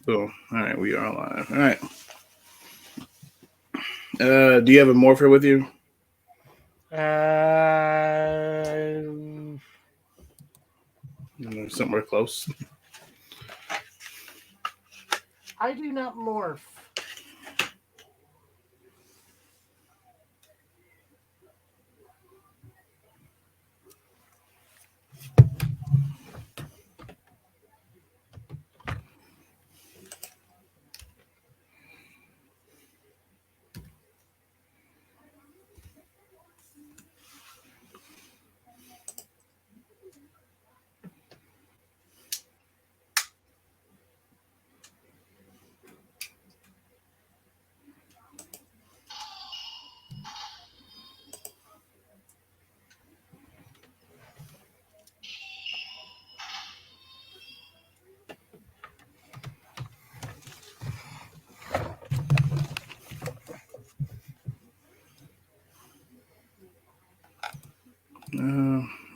Cool. All right, we are live. All right. Do you have a morpher with you? Um, Somewhere close. I do not morph.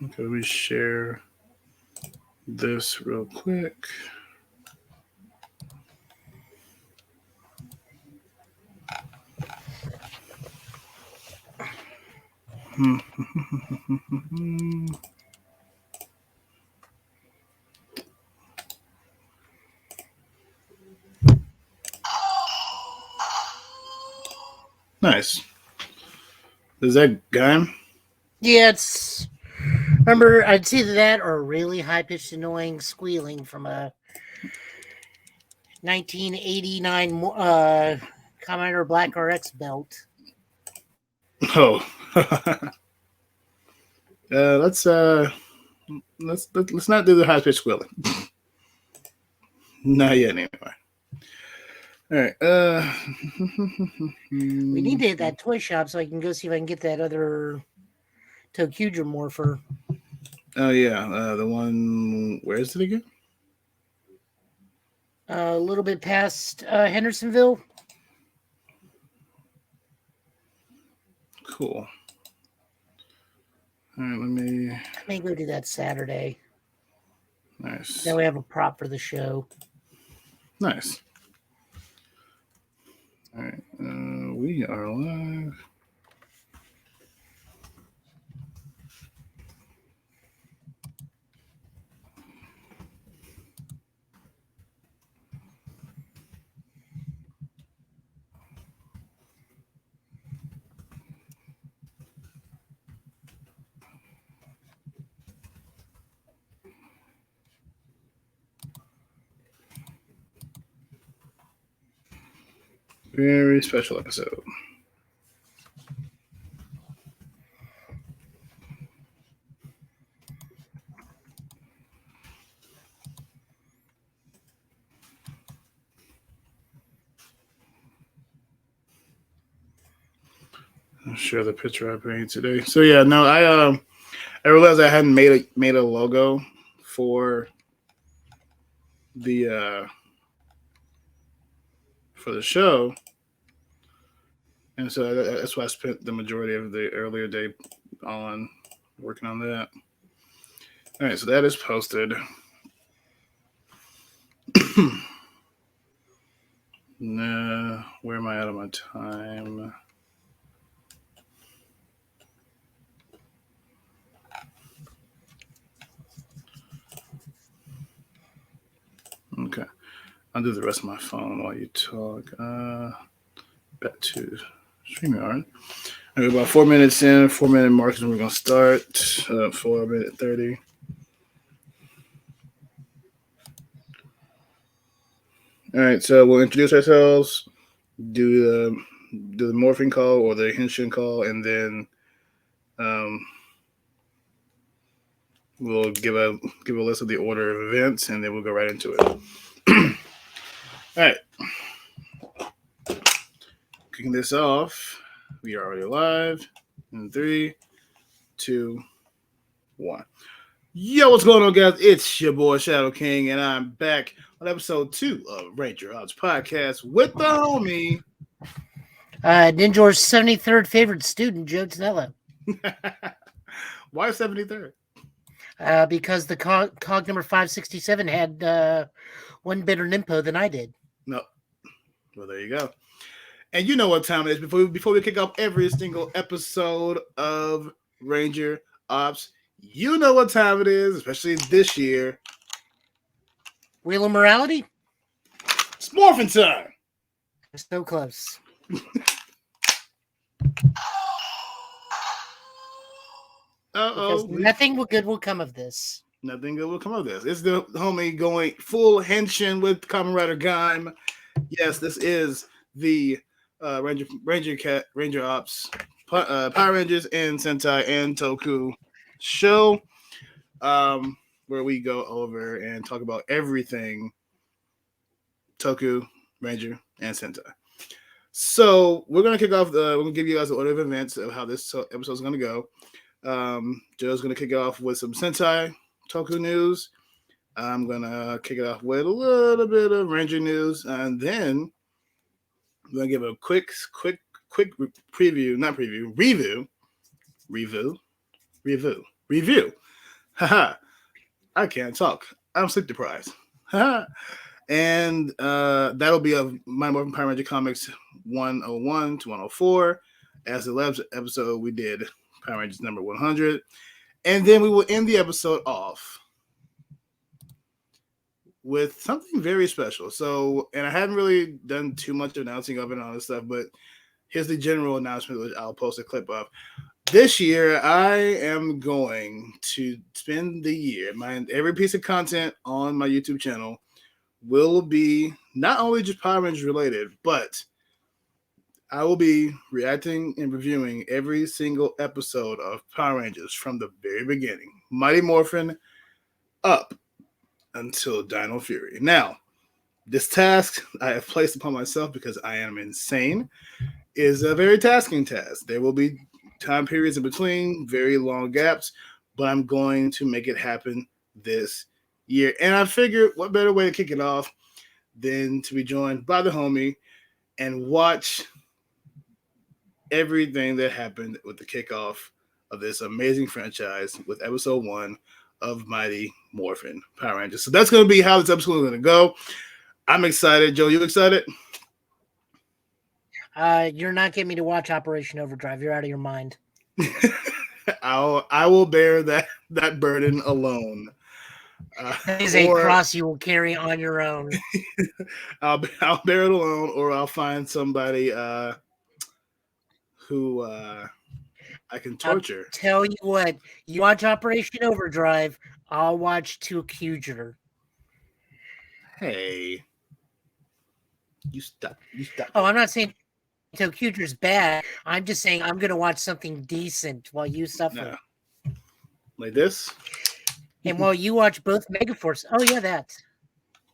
Okay, let me share this real quick. Nice. Is that Gaim? Yeah, it's. Remember, I'd see that or really high pitched, annoying squealing from a 1989 Commodore Black RX belt. Oh. Let's let's not do the high pitch squealing. Not yet, anyway. All right. We need to hit that toy shop so I can go see if I can get that other Tokudra morpher. Oh yeah, the one. Where is it again? A little bit past Hendersonville. Cool. All right, let me. I may go do that Saturday. Nice. Then we have a prop for the show. Nice. All right, we are live. Very special episode. I'll share the picture I made today. So yeah, no, I realized I hadn't made a logo for the for the show, and so that's why I spent the majority of the earlier day on working on that. All right, so that is posted. Nah, where am I at on my time? Okay, I'll do the rest of my phone while you talk. Back to StreamYard. Okay, about 4 minutes in, 4 minute mark is when we're gonna start. 4 minute 30. All right, so we'll introduce ourselves, do the do the morphing call or the henshin call, and then um, we'll give a list of the order of events, and then we'll go right into it. All right, kicking this off, we are already live. In 3, 2, 1. Yo, what's going on, guys? It's your boy Shadow King, and I'm back on episode 2 of Ranger Odds Podcast with the homie. Ninjor's 73rd favorite student, Joe Tonello. Why 73rd? because the cog number 567 had one better Nimpo than I did. No. Well, there you go. And you know what time it is. Before we kick off every single episode of Ranger Ops, you know what time it is, especially this year. Wheel of Morality? It's morphin' time. So close. Uh-oh. Because nothing good will come of this. Nothing good will come of this. It's the homie going full henshin with Kamen Rider Gaim. Yes, this is the Ranger Ops, Power Rangers and Sentai and Toku show, where we go over and talk about everything Toku, Ranger, and Sentai. So we're gonna kick off. We're gonna give you guys the order of events of how this episode is gonna go. Joe's gonna kick it off with some Sentai Toku news. I'm gonna kick it off with a little bit of Ranger news, and then we're gonna give a quick review. Haha, I can't talk. I'm sleep deprived. Haha. And that'll be of Mighty Morphin Power Ranger Comics 101 to 104. As the last episode, we did Power Rangers number 100. And then we will end the episode off with something very special. So, and I hadn't really done too much announcing of it and all this stuff, but here's the general announcement, which I'll post a clip of. This year, I am going to spend the year, every piece of content on my YouTube channel will be not only just Power Rangers related, but I will be reacting and reviewing every single episode of Power Rangers from the very beginning. Mighty Morphin up until Dino Fury. Now, this task I have placed upon myself because I am insane is a very tasking task. There will be time periods in between, very long gaps, but I'm going to make it happen this year. And I figured what better way to kick it off than to be joined by the homie and watch everything that happened with the kickoff of this amazing franchise with episode 1 of Mighty Morphin Power Rangers. So that's going to be how this episode is going to go. I'm excited. Joe, you excited? You're not getting me to watch Operation Overdrive. You're out of your mind. I will bear that burden alone. That is a cross you will carry on your own. I'll bear it alone, or I'll find somebody who I can torture. I'll tell you what, you watch Operation Overdrive, I'll watch ToQger. Hey, you stop. Oh, I'm not saying ToQger's bad. I'm just saying I'm going to watch something decent while you suffer. No. Like this? And while you watch both Megaforce. Oh, yeah, that.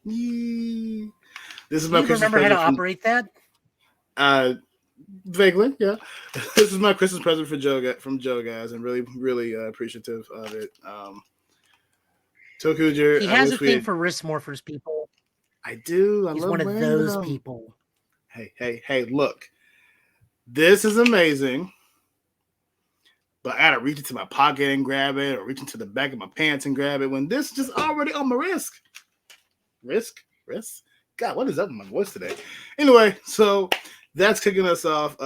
This is my Do you remember how to operate that? Vaguely, yeah. This is my Christmas present for from Joe, guys. I'm really, really appreciative of it. ToQger. He has a thing for wrist morphers, people. I do. He's one of those people. Hey, look. This is amazing. But I gotta reach into my pocket and grab it, or reach into the back of my pants and grab it when this is just already on my wrist. Wrist? God, what is up with my voice today? Anyway, so that's kicking us off.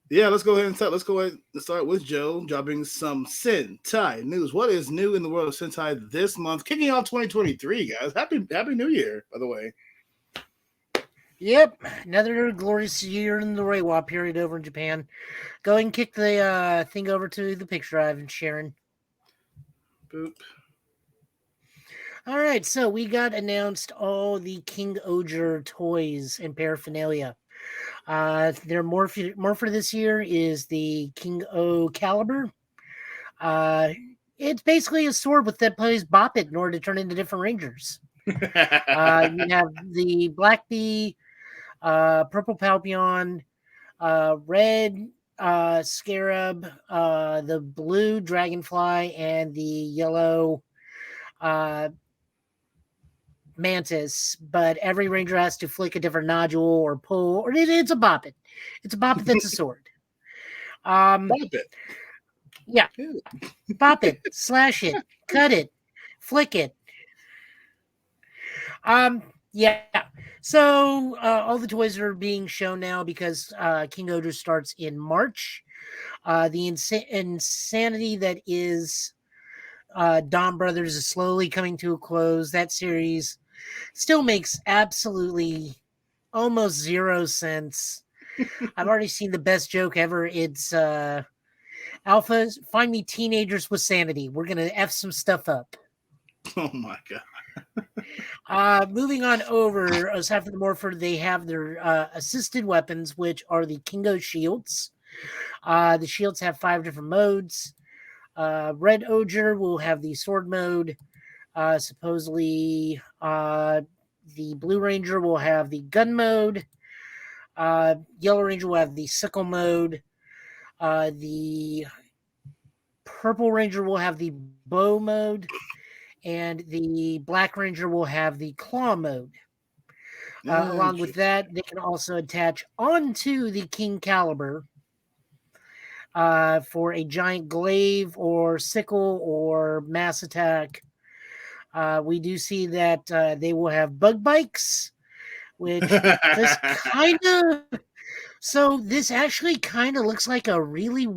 Yeah, let's go ahead and start. Let's go ahead and start with Joe dropping some Sentai news. What is new in the world of Sentai this month? Kicking off 2023, guys. Happy New Year, by the way. Yep, another glorious year in the Reiwa period over in Japan. Go ahead and kick the thing over to the picture drive and Sharon. Boop. All right, so we got announced all the King Oger toys and paraphernalia. Their morpher this year is the King O Caliber. It's basically a sword that plays Bop It in order to turn into different Rangers. You have the Black Bee, Purple Palpion, Red Scarab, the Blue Dragonfly, and the Yellow Mantis. But every Ranger has to flick a different nodule or pull, or it's a Bop It. It's a Bop It that's a sword. Bop It. Yeah. Pop it, slash it, cut it, flick it. Yeah. So all the toys are being shown now because King Odor starts in March. The insanity that is Dawn Brothers is slowly coming to a close. That series still makes absolutely almost 0 sense. I've already seen the best joke ever. It's Alpha, find me teenagers with sanity. We're gonna F some stuff up. Oh my god. Moving on over, aside from the Morpher, they have their assisted weapons, which are the Kingo shields. The shields have 5 different modes. Red Ogre will have the sword mode. Supposedly, the Blue Ranger will have the gun mode. Yellow Ranger will have the sickle mode. The Purple Ranger will have the bow mode. And the Black Ranger will have the claw mode. Along with that, they can also attach onto the King Caliber for a giant glaive or sickle or mass attack. We do see that they will have bug bikes, which this kind of. So this actually kind of looks like a really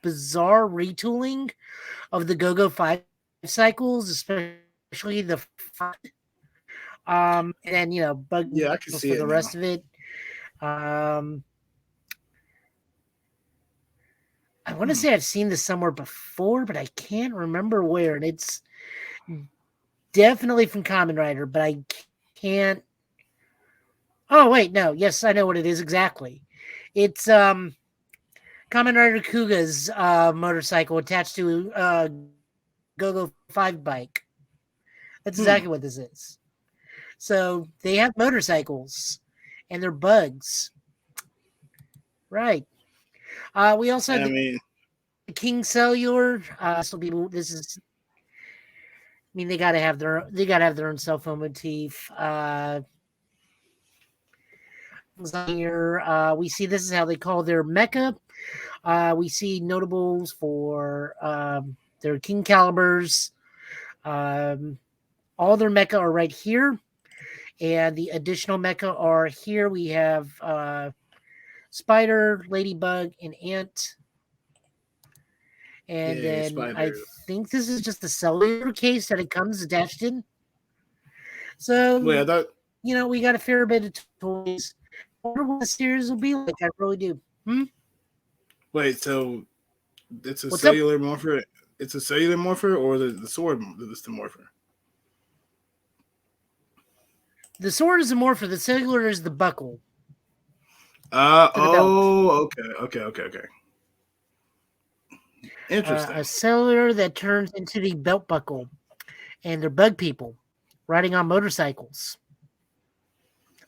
bizarre retooling of the Go-Go 5 cycles, especially the front. And then bug I can see for it the now. rest of it. I want to say I've seen this somewhere before, but I can't remember where. And it's definitely from Kamen Rider, but I can't. Oh wait, no. Yes, I know what it is exactly. It's Kamen Rider Kuga's motorcycle attached to Go-Go 5 bike. That's exactly what this is. So they have motorcycles and they're bugs. Right. We also have the King Cellular. This is. I mean, they gotta have their own cell phone motif. Here we see this is how they call their mecha. We see notables for their King Calibers. All their mecha are right here, and the additional mecha are here. We have Spider, Ladybug, and Ant. And then Spider. I think this is just the cellular case that it comes attached in. So, we got a fair bit of toys. I wonder what the series will be like. I really do. Wait, so it's a cellular morpher? It's a cellular morpher or the sword is the morpher? The sword is the morpher. The cellular is the buckle. Okay. Interesting. A cellular that turns into the belt buckle, and they're bug people riding on motorcycles.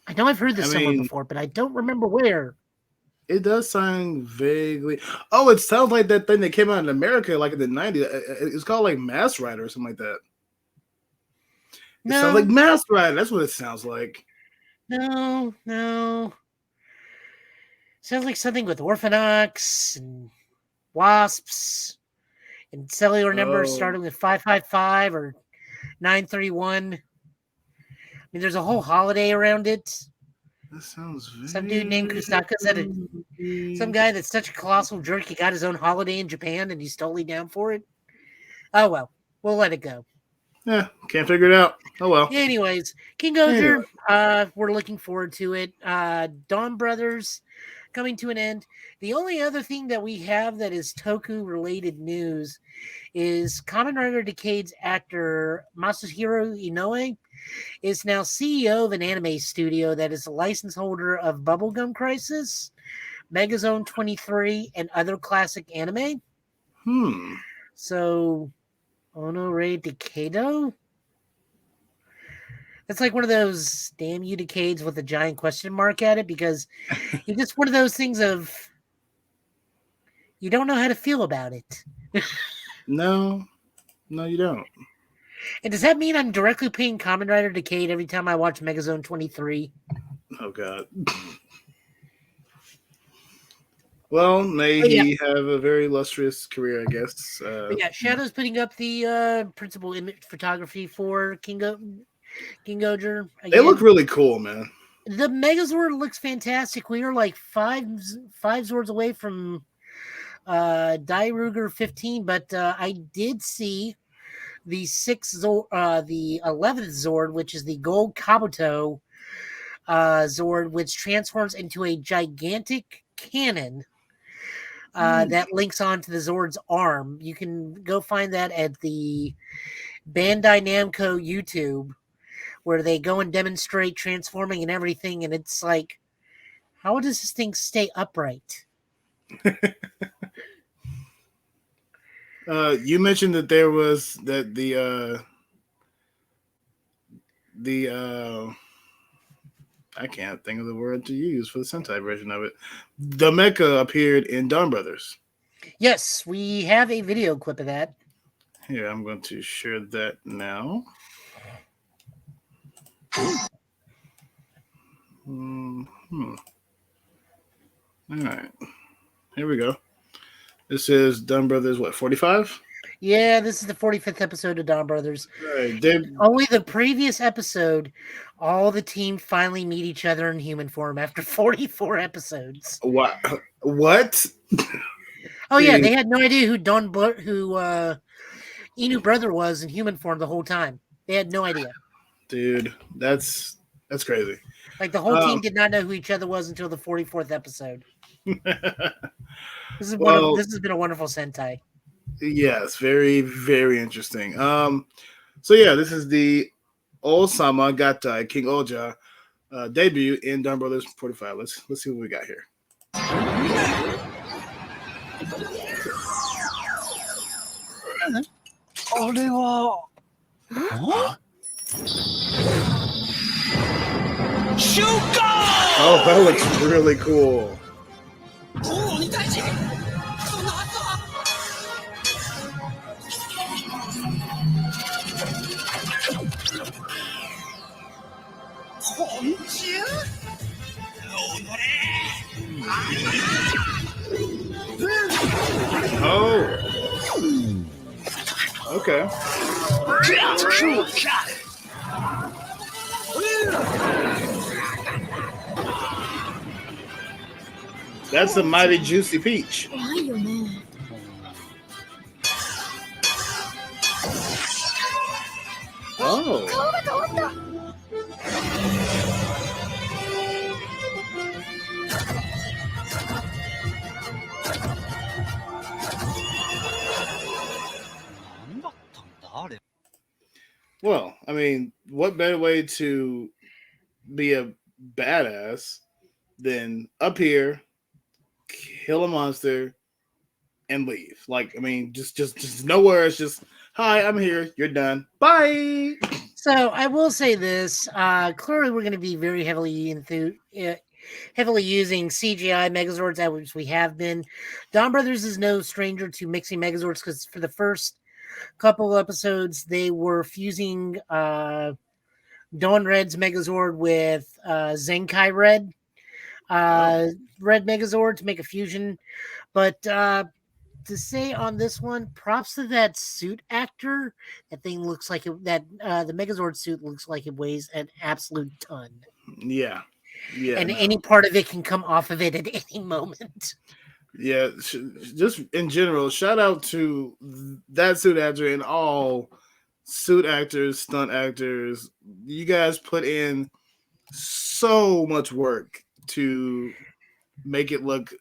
I know I've heard this somewhere before, but I don't remember where. It does sound vaguely. Oh, it sounds like that thing that came out in America like in the 90s. It's called like Mass Rider or something like that. It sounds like Mass Rider. That's what it sounds like. No. Sounds like something with Orphanox and Wasps and cellular numbers starting with 555 or 931. I mean, there's a whole holiday around it. That sounds some dude named Kusaka said some guy that's such a colossal jerk, he got his own holiday in Japan and he's totally down for it. Oh well, we'll let it go. Yeah, can't figure it out. Oh well. Anyways, King Ogre, we're looking forward to it. Dawn Brothers coming to an end. The only other thing that we have that is Toku related news is Kamen Rider Decade's actor Masahiro Inoue is now CEO of an anime studio that is a license holder of Bubblegum Crisis, Megazone 23, and other classic anime. So, Honore Decado? That's like one of those damn you Decades with a giant question mark at it, because it's just one of those things of you don't know how to feel about it. No, you don't. And does that mean I'm directly paying Kamen Rider Decade every time I watch Megazone 23? Oh, God. Well, may But yeah. he have a very illustrious career, I guess. But yeah, Shadow's putting up the principal image photography for King Oger. They look Again, really cool, man. the Megazord looks fantastic. We are like five Zords away from Ruger 15, but I did see the the 11th Zord, which is the Gold Kabuto Zord, which transforms into a gigantic cannon that links onto the Zord's arm. You can go find that at the Bandai Namco YouTube, where they go and demonstrate transforming and everything, and it's like, how does this thing stay upright? You mentioned that there was that I can't think of the word to use for the Sentai version of it. The mecha appeared in Dawn Brothers. Yes, we have a video clip of that. Here, I'm going to share that now. All right. Here we go. This is Dawn Brothers, what, 45? Yeah, this is the 45th episode of Dawn Brothers. Right. Only the previous episode, all the team finally meet each other in human form after 44 episodes. What? Oh yeah, they had no idea who Inu brother was in human form the whole time. They had no idea. Dude, that's crazy. Like the whole team did not know who each other was until the 44th episode. This has been a wonderful Sentai. Yes, very, very interesting. So yeah, this is the Osama Gatai King Oja debut in Dawn Brothers 45. Let's see what we got here. Oh, that looks really cool. Oh. Okay. That's a mighty juicy peach. Oh. Well, I mean, what better way to be a badass than up here, kill a monster, and leave? Like, I mean, just no words. Just hi, I'm here. You're done. Bye. So I will say this: clearly, we're going to be very heavily using CGI Megazords, as we have been. Dawn Brothers is no stranger to mixing Megazords, because for the first couple episodes, they were fusing Dawn Red's Megazord with Zenkai Red Megazord to make a fusion. But to say on this one, props to that suit actor. That thing looks like the Megazord suit looks like it weighs an absolute ton. Yeah. And any part of it can come off of it at any moment. Yeah, just in general, shout out to that suit actor and all suit actors, stunt actors. You guys put in so much work to make it look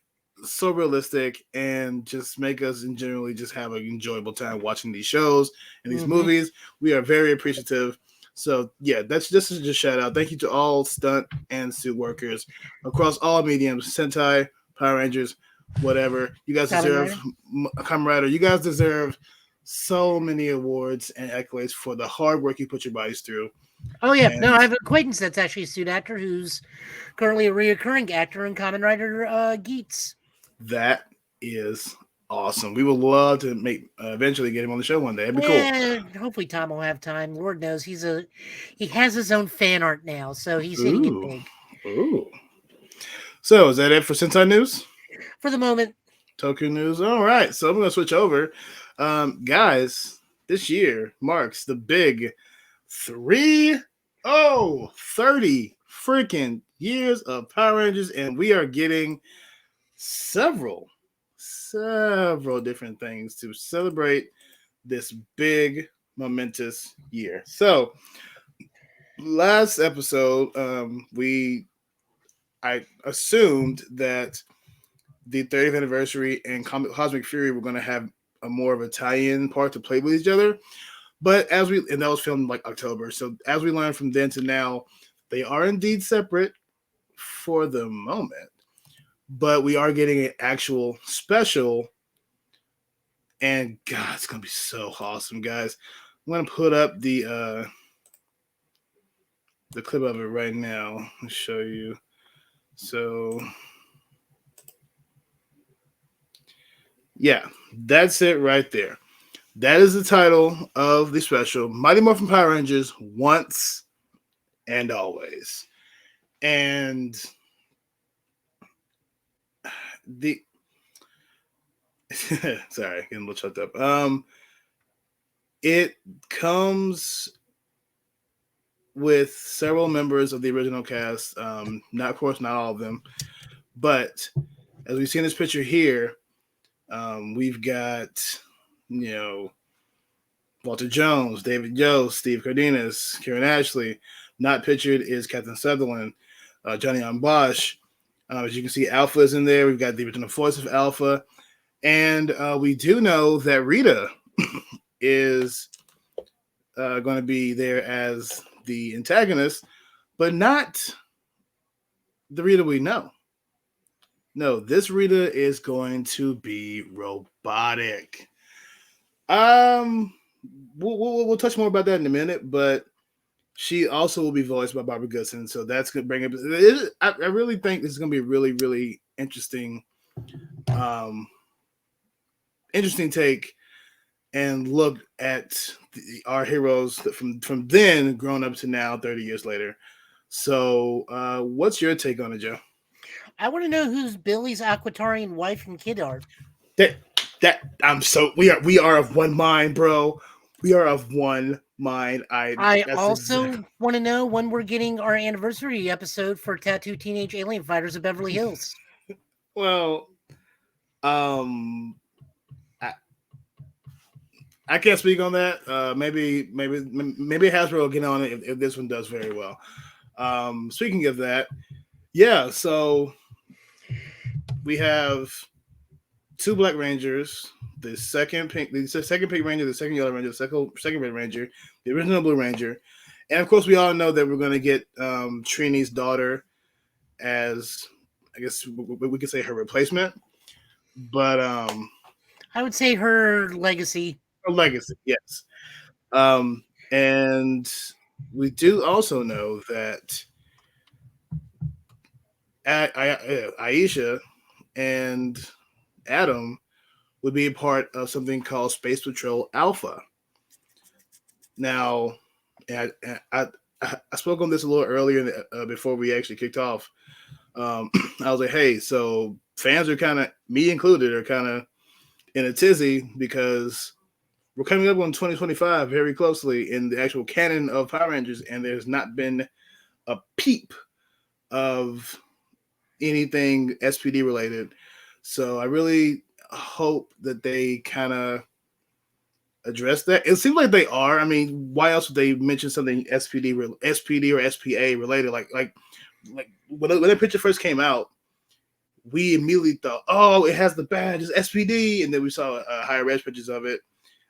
so realistic and just make us in generally just have an enjoyable time watching these shows and these movies. We are very appreciative. So yeah, this is just shout out. Thank you to all stunt and suit workers across all mediums, Sentai, Power Rangers, whatever. You guys deserve Kamen Rider. You guys deserve so many awards and accolades for the hard work you put your bodies through. Oh yeah, no, I have an acquaintance that's actually a suit actor who's currently a reoccurring actor in Kamen Rider Geats. That is awesome. We would love to eventually get him on the show one day. It'd be cool. Hopefully Tom will have time. Lord knows he has his own fan art now, so he's hitting it big. Ooh. So is that it for Sentai news? for the moment. Tokyo News. All right, so I'm going to switch over. Guys, this year marks the big 30 freaking years of Power Rangers, and we are getting several different things to celebrate this big momentous year. So last episode, I assumed that the 30th anniversary and Cosmic Fury were going to have a more of a tie-in part to play with each other. But and that was filmed like October. So as we learned from then to now, they are indeed separate for the moment. But we are getting an actual special. And God, it's going to be so awesome, guys. I'm going to put up the clip of it right now and show you. So yeah, that's it right there. That is the title of the special, Mighty Morphin Power Rangers, Once and Always. And the sorry, getting a little choked up. It comes with several members of the original cast. Not, of course, not all of them, but as we see in this picture here, we've got, Walter Jones, David Yost, Steve Cardenas, Kieran Ashley. Not pictured is Captain Sutherland, Johnny on Bosch. As you can see, Alpha is in there. We've got the original voice of Alpha. And we do know that Rita is going to be there as the antagonist, but not the Rita we know. No, this Rita is going to be robotic. We'll touch more about that in a minute, but she also will be voiced by Barbara Goodson, so that's going to bring it. I really think this is going to be a really, really interesting, interesting take and look at our heroes from then grown up to now, 30 years later. So, what's your take on it, Joe? I want to know who's Billy's Aquatarian wife and kid are. We are of one mind, bro. We are of one mind. I also want to know when we're getting our anniversary episode for Tattoo Teenage Alien Fighters of Beverly Hills. Well, I can't speak on that. Maybe Hasbro will get on it if this one does very well. Speaking of that, yeah. So we have two Black Rangers, the second Pink Ranger, the second Yellow Ranger, the second Red Ranger, the original Blue Ranger, and of course we all know that we're going to get Trini's daughter as, I guess we could say, her replacement. But I would say her legacy. Her legacy, yes. And we do also know that Aisha and Adam would be a part of something called Space Patrol Alpha. Now, I spoke on this a little earlier before we actually kicked off. I was like, hey, so fans are kind of, me included, are kind of in a tizzy because we're coming up on 2025 very closely in the actual canon of Power Rangers, and there's not been a peep of anything SPD related. So I really hope that they kind of address that. It seems like they are. I mean, why else would they mention something SPD or SPA related? Like when that picture first came out, we immediately thought, oh, it has the badge, it's SPD, and then we saw higher res pictures of it,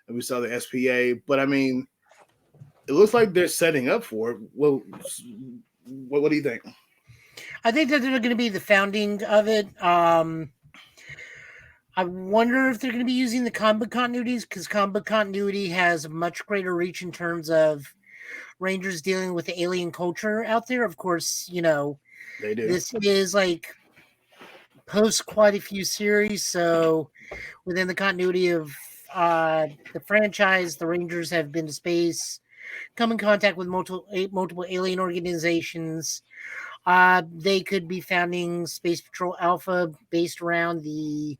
and we saw the SPA. But I mean, it looks like they're setting up for it. Well, what do you think? I think that they're going to be the founding of it. I wonder if they're going to be using the comic book continuities, because comic book continuity has a much greater reach in terms of Rangers dealing with the alien culture out there. Of course, they do. This is like post quite a few series, so within the continuity of the franchise, the Rangers have been to space, come in contact with multiple alien organizations. They could be founding Space Patrol Alpha based around the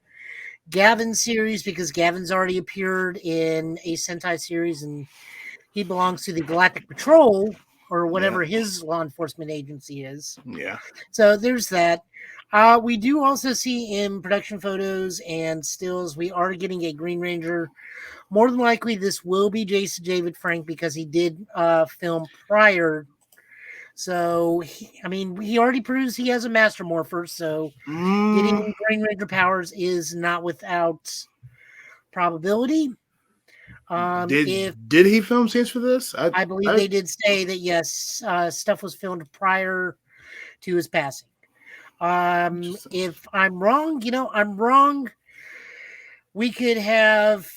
Gavin series because Gavin's already appeared in a Sentai series and he belongs to the Galactic Patrol or whatever his law enforcement agency is. Yeah. So there's that. We do also see in production photos and stills, we are getting a Green Ranger. More than likely, this will be Jason David Frank because he did film prior. So, he already proves he has a Master Morpher. So, getting Green Ranger powers is not without probability. Did he film scenes for this? I believe they did say that yes, stuff was filmed prior to his passing. If I'm wrong, I'm wrong. We could have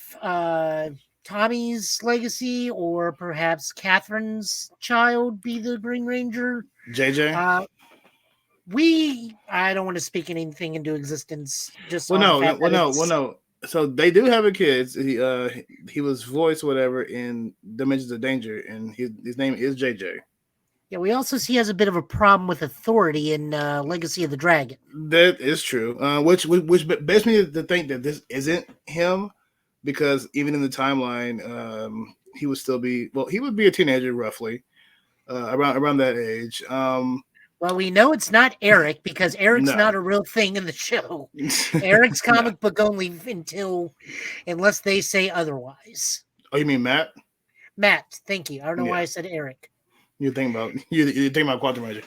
Tommy's legacy or perhaps Catherine's child be the Green Ranger. JJ? I don't want to speak anything into existence. Just no. So they do have a kid. He was voiced whatever in Dimensions of Danger, and his name is JJ. Yeah, we also see he has a bit of a problem with authority in Legacy of the Dragon. That is true. Which begs me to think that this isn't him, because even in the timeline, he would be a teenager roughly, around that age. Well, we know it's not Eric because Eric's not a real thing in the show. Eric's comic book only unless they say otherwise. Oh, you mean Matt? Matt, thank you. I don't know why I said Eric. You're thinking about Quantum Ranger.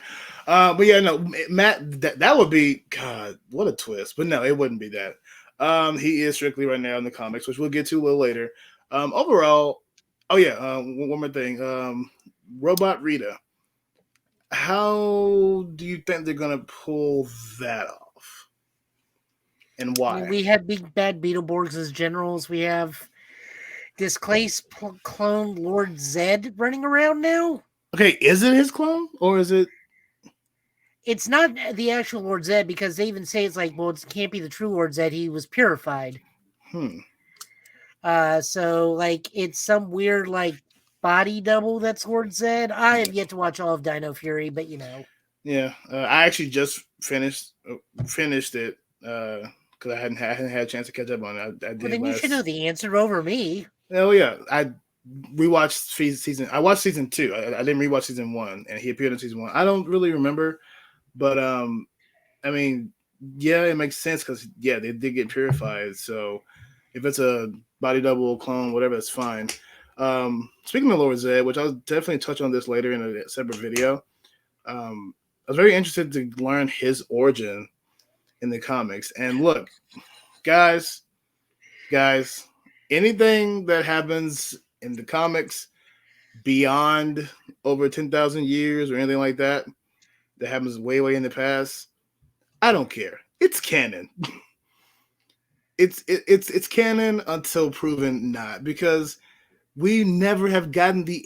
But yeah, no, Matt, that would be, God, what a twist. But no, it wouldn't be that. He is strictly right now in the comics, which we'll get to a little later. Overall, one more thing. Robot Rita. How do you think they're going to pull that off? And why? We have big bad Beetleborgs as generals. We have displaced clone Lord Zed running around now. Okay, is it his clone or is it? It's not the actual Lord Zed because they even say it's like, well, it can't be the true Lord Zed. He was purified. So like it's some weird like body double that's Lord Zed. I have yet to watch all of Dino Fury, but Yeah, I actually just finished it because I hadn't had a chance to catch up on it. I did. Well, then you should know the answer over me. Oh yeah, I rewatched season. I watched season 2. I didn't rewatch season 1, and he appeared in season 1. I don't really remember, but I mean, yeah, it makes sense because they did get purified. So if it's a body double clone, whatever, it's fine. Speaking of Lord Zed, which I'll definitely touch on this later in a separate video, I was very interested to learn his origin in the comics. And look, guys, anything that happens in the comics beyond over 10,000 years or anything like that happens way in the past, I don't care. It's canon. It's canon until proven not, because we never have gotten these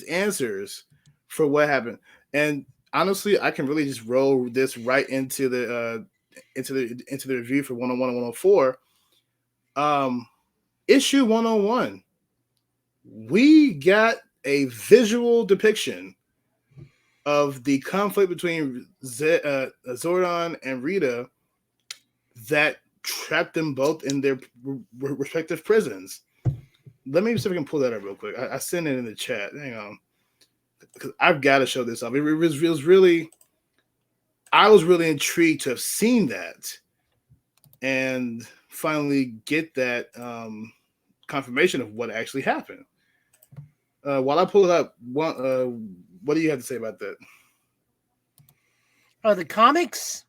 answers for what happened. And honestly, I can really just roll this right into the review for 101 and 104. Issue 101. We got a visual depiction of the conflict between Zordon and Rita that trapped them both in their respective prisons. Let me see if I can pull that up real quick. I sent it in the chat. Hang on, because I've got to show this off. It was really, I was really intrigued to have seen that and finally get that confirmation of what actually happened. While I pull it up, what do you have to say about that? Oh, the comics?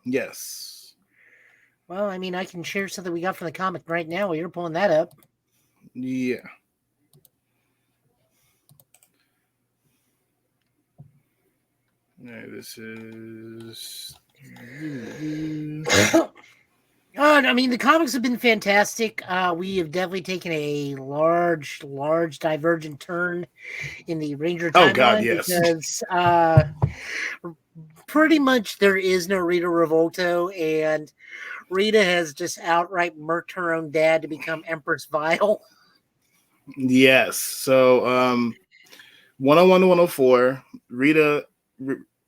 Yes. Well, I mean, I can share something we got from the comic right now while you're pulling that up. Yeah. Yeah, this is. I mean, the comics have been fantastic. We have definitely taken a large divergent turn in the Ranger timeline. Oh God, yes. Because pretty much there is no Rita Revolto, and Rita has just outright murked her own dad to become Empress Vile. Yes. So 101 to 104, Rita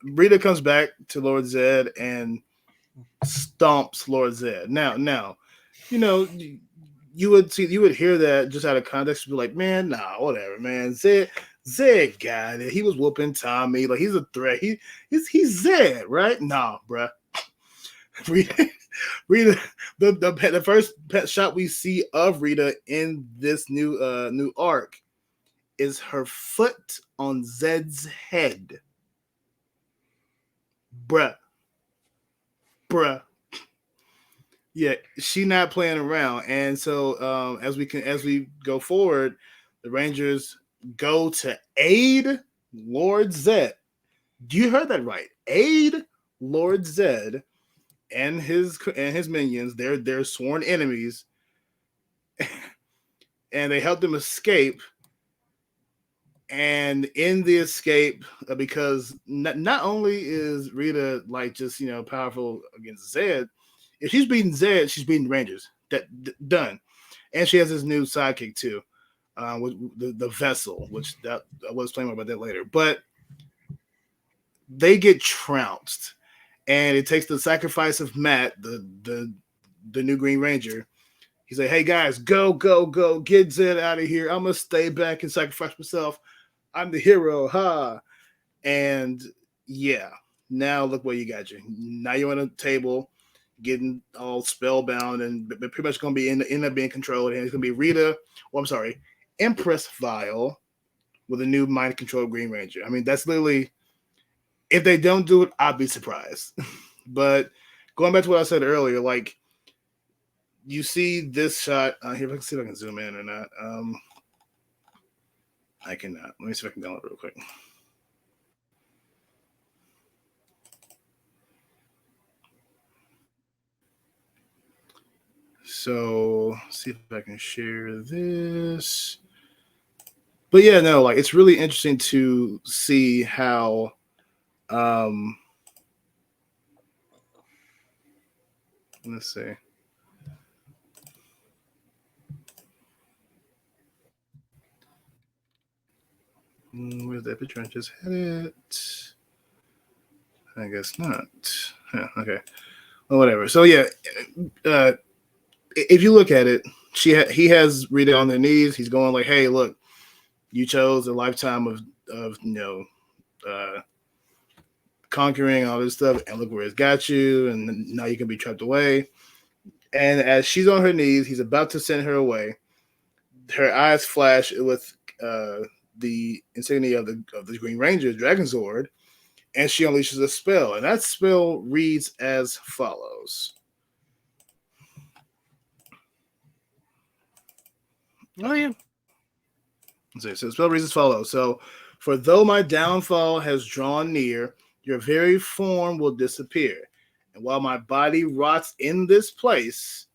Rita comes back to Lord Zed and stomps Lord Zed. Now, you know, you would hear that just out of context, be like, man, nah, whatever, man. Zed got it. He was whooping Tommy, like he's a threat. He's Zed, right? Nah, bruh. Rita, the first pet shot we see of Rita in this new arc is her foot on Zed's head. Bruh. Yeah, she not playing around. And so as we go forward, the Rangers go to aid Lord Zed. You heard that right. Aid Lord Zed and his minions. They're sworn enemies. And they help them escape. And in the escape, because not only is Rita like just powerful against Zed, if she's beating Zed, she's beating Rangers. Done. And she has this new sidekick too, with the vessel, which that I was playing about that later. But they get trounced, and it takes the sacrifice of Matt, the new Green Ranger. He's like, "Hey guys, go, get Zed out of here. I'm gonna stay back and sacrifice myself. I'm the hero, ha!" And yeah, now look where you got you. Now you're on a table, getting all spellbound, and pretty much going to be end up being controlled. And it's going to be Rita. Well, I'm sorry, Empress Vile with a new mind controlled Green Ranger. I mean, that's literally. If they don't do it, I'd be surprised. But going back to what I said earlier, like you see this shot here. If I can see if I can zoom in or not. I cannot. Let me see if I can download it real quick. So see if I can share this. But yeah, no, like it's really interesting to see how let's see. Where's that picture? I just had it. I guess not. Yeah, okay. Well, whatever. So yeah, if you look at it, he has Rita on their knees. He's going like, "Hey, look, you chose a lifetime of conquering all this stuff, and look where it's got you, and now you can be trapped away." And as she's on her knees, he's about to send her away. Her eyes flash with the insignia of the Green Ranger, Dragonzord, and she unleashes a spell. And that spell reads as follows. Oh, yeah. So the spell reads as follows. So, for though my downfall has drawn near, your very form will disappear. And while my body rots in this place,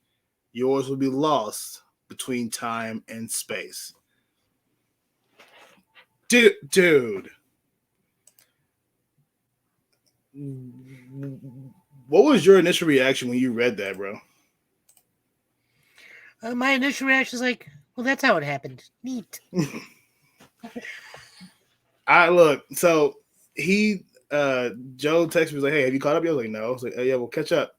yours will be lost between time and space. Dude. What was your initial reaction when you read that, bro? My initial reaction is like, well, that's how it happened. Neat. So he Joe texted me, was like, "Hey, have you caught up?" I was like, "No." I was like, "Oh, yeah, we'll catch up.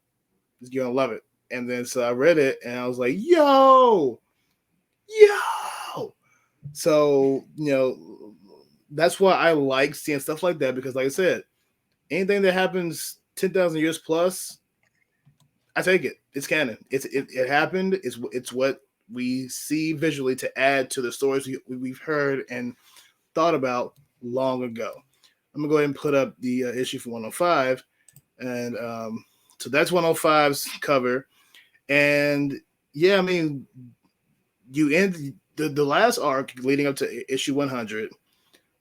You're gonna love it." And then so I read it and I was like, yo. So, that's why I like seeing stuff like that, because like I said, anything that happens 10,000 years plus, I take it. It's canon. It happened. It's what we see visually to add to the stories we've heard and thought about long ago. I'm gonna go ahead and put up the issue for 105, and so that's 105's cover. And yeah, I mean, you end the last arc leading up to issue 100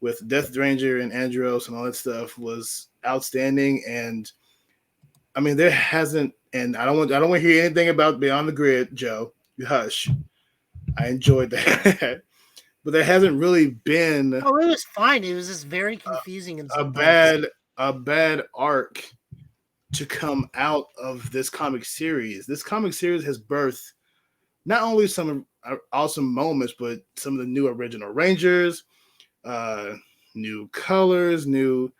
with Death Ranger and Andros and all that stuff was outstanding. And I mean, there hasn't, and I don't want to hear anything about Beyond the Grid, Joe. You hush. I enjoyed that. But there hasn't really been. Oh, it was fine. It was just very confusing and a bad arc to come out of this comic series. This comic series has birthed not only some awesome moments, but some of the new original Rangers, new colors, new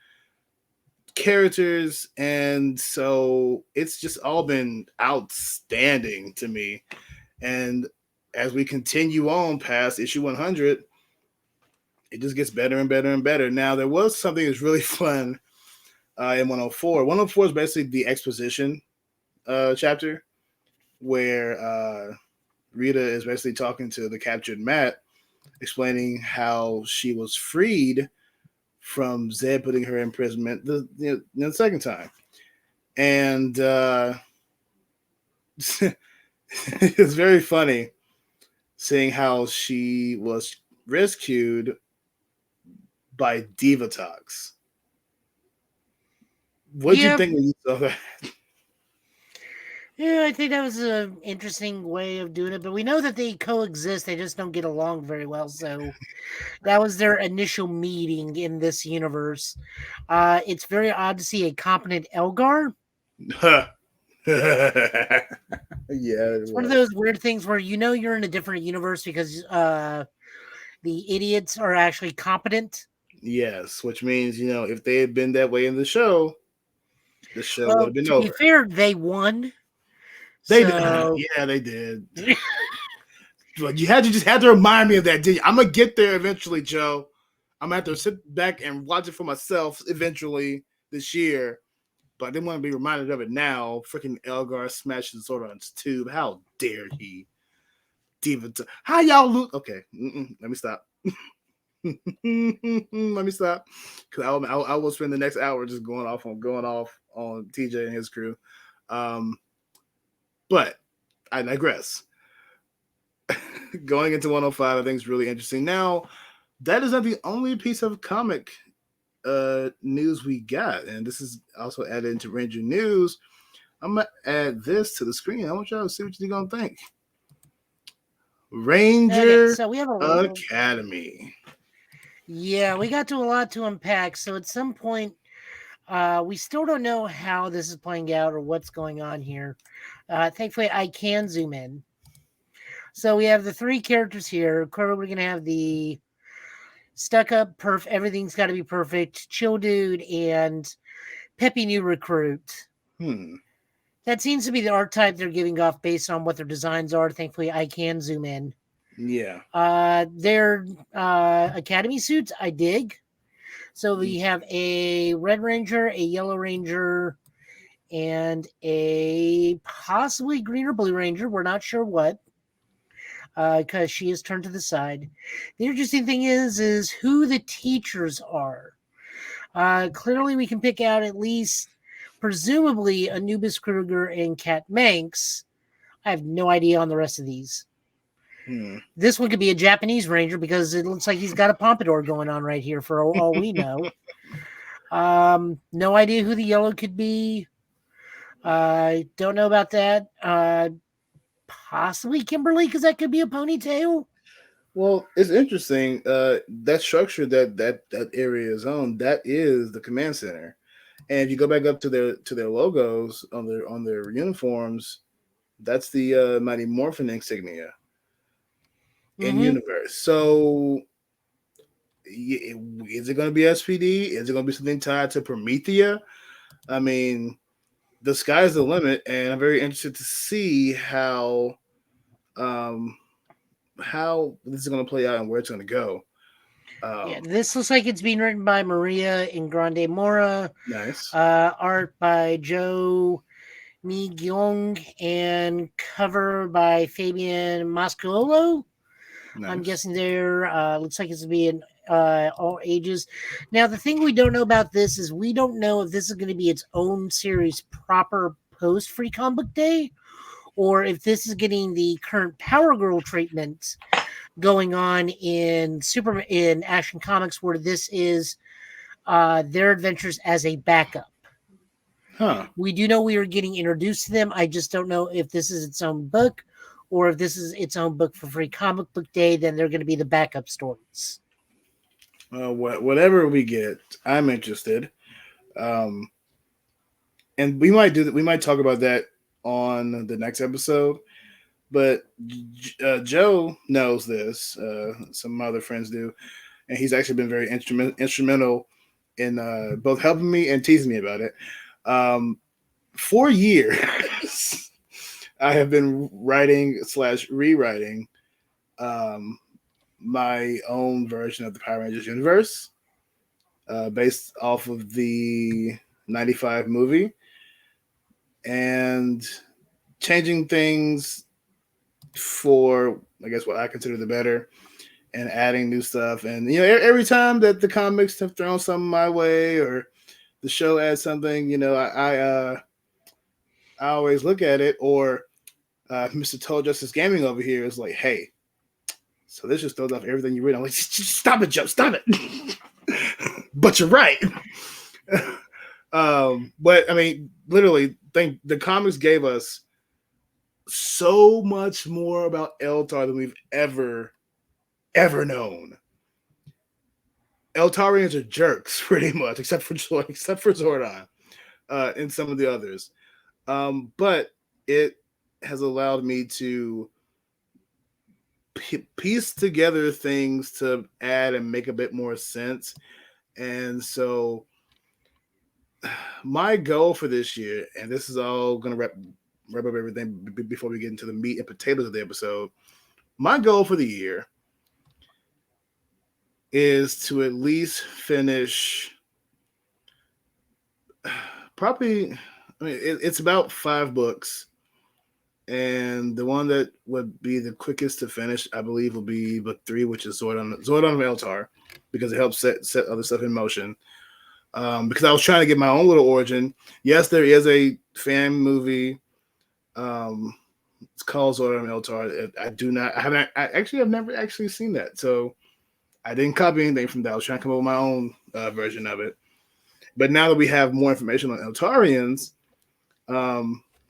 characters, and so it's just all been outstanding to me. And as we continue on past issue 100, it just gets better and better and better. Now, there was something that's really fun in 104. 104 is basically the exposition chapter where Rita is basically talking to the captured Matt, explaining how she was freed from Zed putting her in imprisonment the second time. And it's very funny seeing how she was rescued by Divatox. What did you think when you saw that? Yeah, I think that was an interesting way of doing it, but we know that they coexist. They just don't get along very well. So that was their initial meeting in this universe. It's very odd to see a competent Elgar. Yeah, it's one of those weird things where you're in a different universe because the idiots are actually competent. Yes, which means if they had been that way in the show would have been over. To be fair, they won. They did. Yeah, they did. But you just had to remind me of that, did you? I'm gonna get there eventually, Joe. I'm gonna have to sit back and watch it for myself eventually this year. But I didn't want to be reminded of it now. Freaking Elgar smashes Zordon's tube. How dare he? Diva. How y'all look? Okay, let me stop. Let me stop. Because I will spend the next hour just going off on TJ and his crew. But I digress. Going into 105, I think is really interesting. Now, that is not the only piece of comic news we got, and this is also added into Ranger News. I'm gonna add this to the screen. I want y'all to see what you're gonna think. Ranger so we have Academy. Yeah, we got to a lot to unpack. So at some point, we still don't know how this is playing out or what's going on here. Thankfully, I can zoom in. So we have the three characters here. We're going to have the stuck up, everything's got to be perfect, chill dude, and peppy new recruit. That seems to be the archetype they're giving off based on what their designs are. Thankfully, I can zoom in. Yeah. Their academy suits, I dig. So we have a Red Ranger, a Yellow Ranger, and a possibly Green or Blue Ranger. We're not sure what, because she is turned to the side. The interesting thing is who the teachers are. Clearly, we can pick out at least, presumably, Anubis Kruger and Kat Manx. I have no idea on the rest of these. This one could be a Japanese Ranger because it looks like he's got a pompadour going on right here for all we know. No idea who the yellow could be. Don't know about that. Possibly Kimberly, because that could be a ponytail. Well, it's interesting. That structure that area is on, that is the command center. And if you go back up to their logos on their uniforms, that's the Mighty Morphin insignia in universe. So is it going to be SPD? Is it going to be something tied to Promethea? I mean, the sky's the limit, and I'm very interested to see how this is going to play out and where it's going to go. This looks like it's being written by Maria Ingrande Mora. Nice. Art by Joe Mi-gyong and cover by Fabian Mascolo. Nice. I'm guessing there looks like it's being all ages. Now, the thing we don't know about this is we don't know if this is going to be its own series proper post Free Comic Book Day, or if this is getting the current Power Girl treatment going on in Action Comics, where this is their adventures as a backup. We do know we are getting introduced to them. I just don't know if this is its own book or if this is its own book for Free Comic Book Day. Then they're going to be the backup stories. Whatever we get, I'm interested. And we might do that. We might talk about that on the next episode. But Joe knows this. Some other friends do, and he's actually been very instrumental in both helping me and teasing me about it. For years, I have been writing / rewriting um, my own version of the Power Rangers universe, based off of the '95 movie, and changing things for, I guess, what I consider the better, and adding new stuff. And every time that the comics have thrown something my way or the show adds something, I always look at it. Or Mr. Total Justice Gaming over here is like, hey, so this just throws off everything you read. I'm like, stop it, Joe, stop it. But you're right. But I mean, literally, think the comics gave us so much more about Eltar than we've ever known. Eltarians are jerks, pretty much, except for Zordon, and some of the others. But it has allowed me to piece together things to add and make a bit more sense. And so my goal for this year, and this is all going to wrap up everything before we get into the meat and potatoes of the episode. My goal for the year is to at least finish probably, I mean, it's about 5 books. And the one that would be the quickest to finish, I believe, will be book 3, which is Zordon of Eltar, because it helps set other stuff in motion. Because I was trying to get my own little origin. Yes, there is a fan movie. It's called Zordon of Eltar. I've never actually seen that. So I didn't copy anything from that. I was trying to come up with my own version of it. But now that we have more information on Eltarians,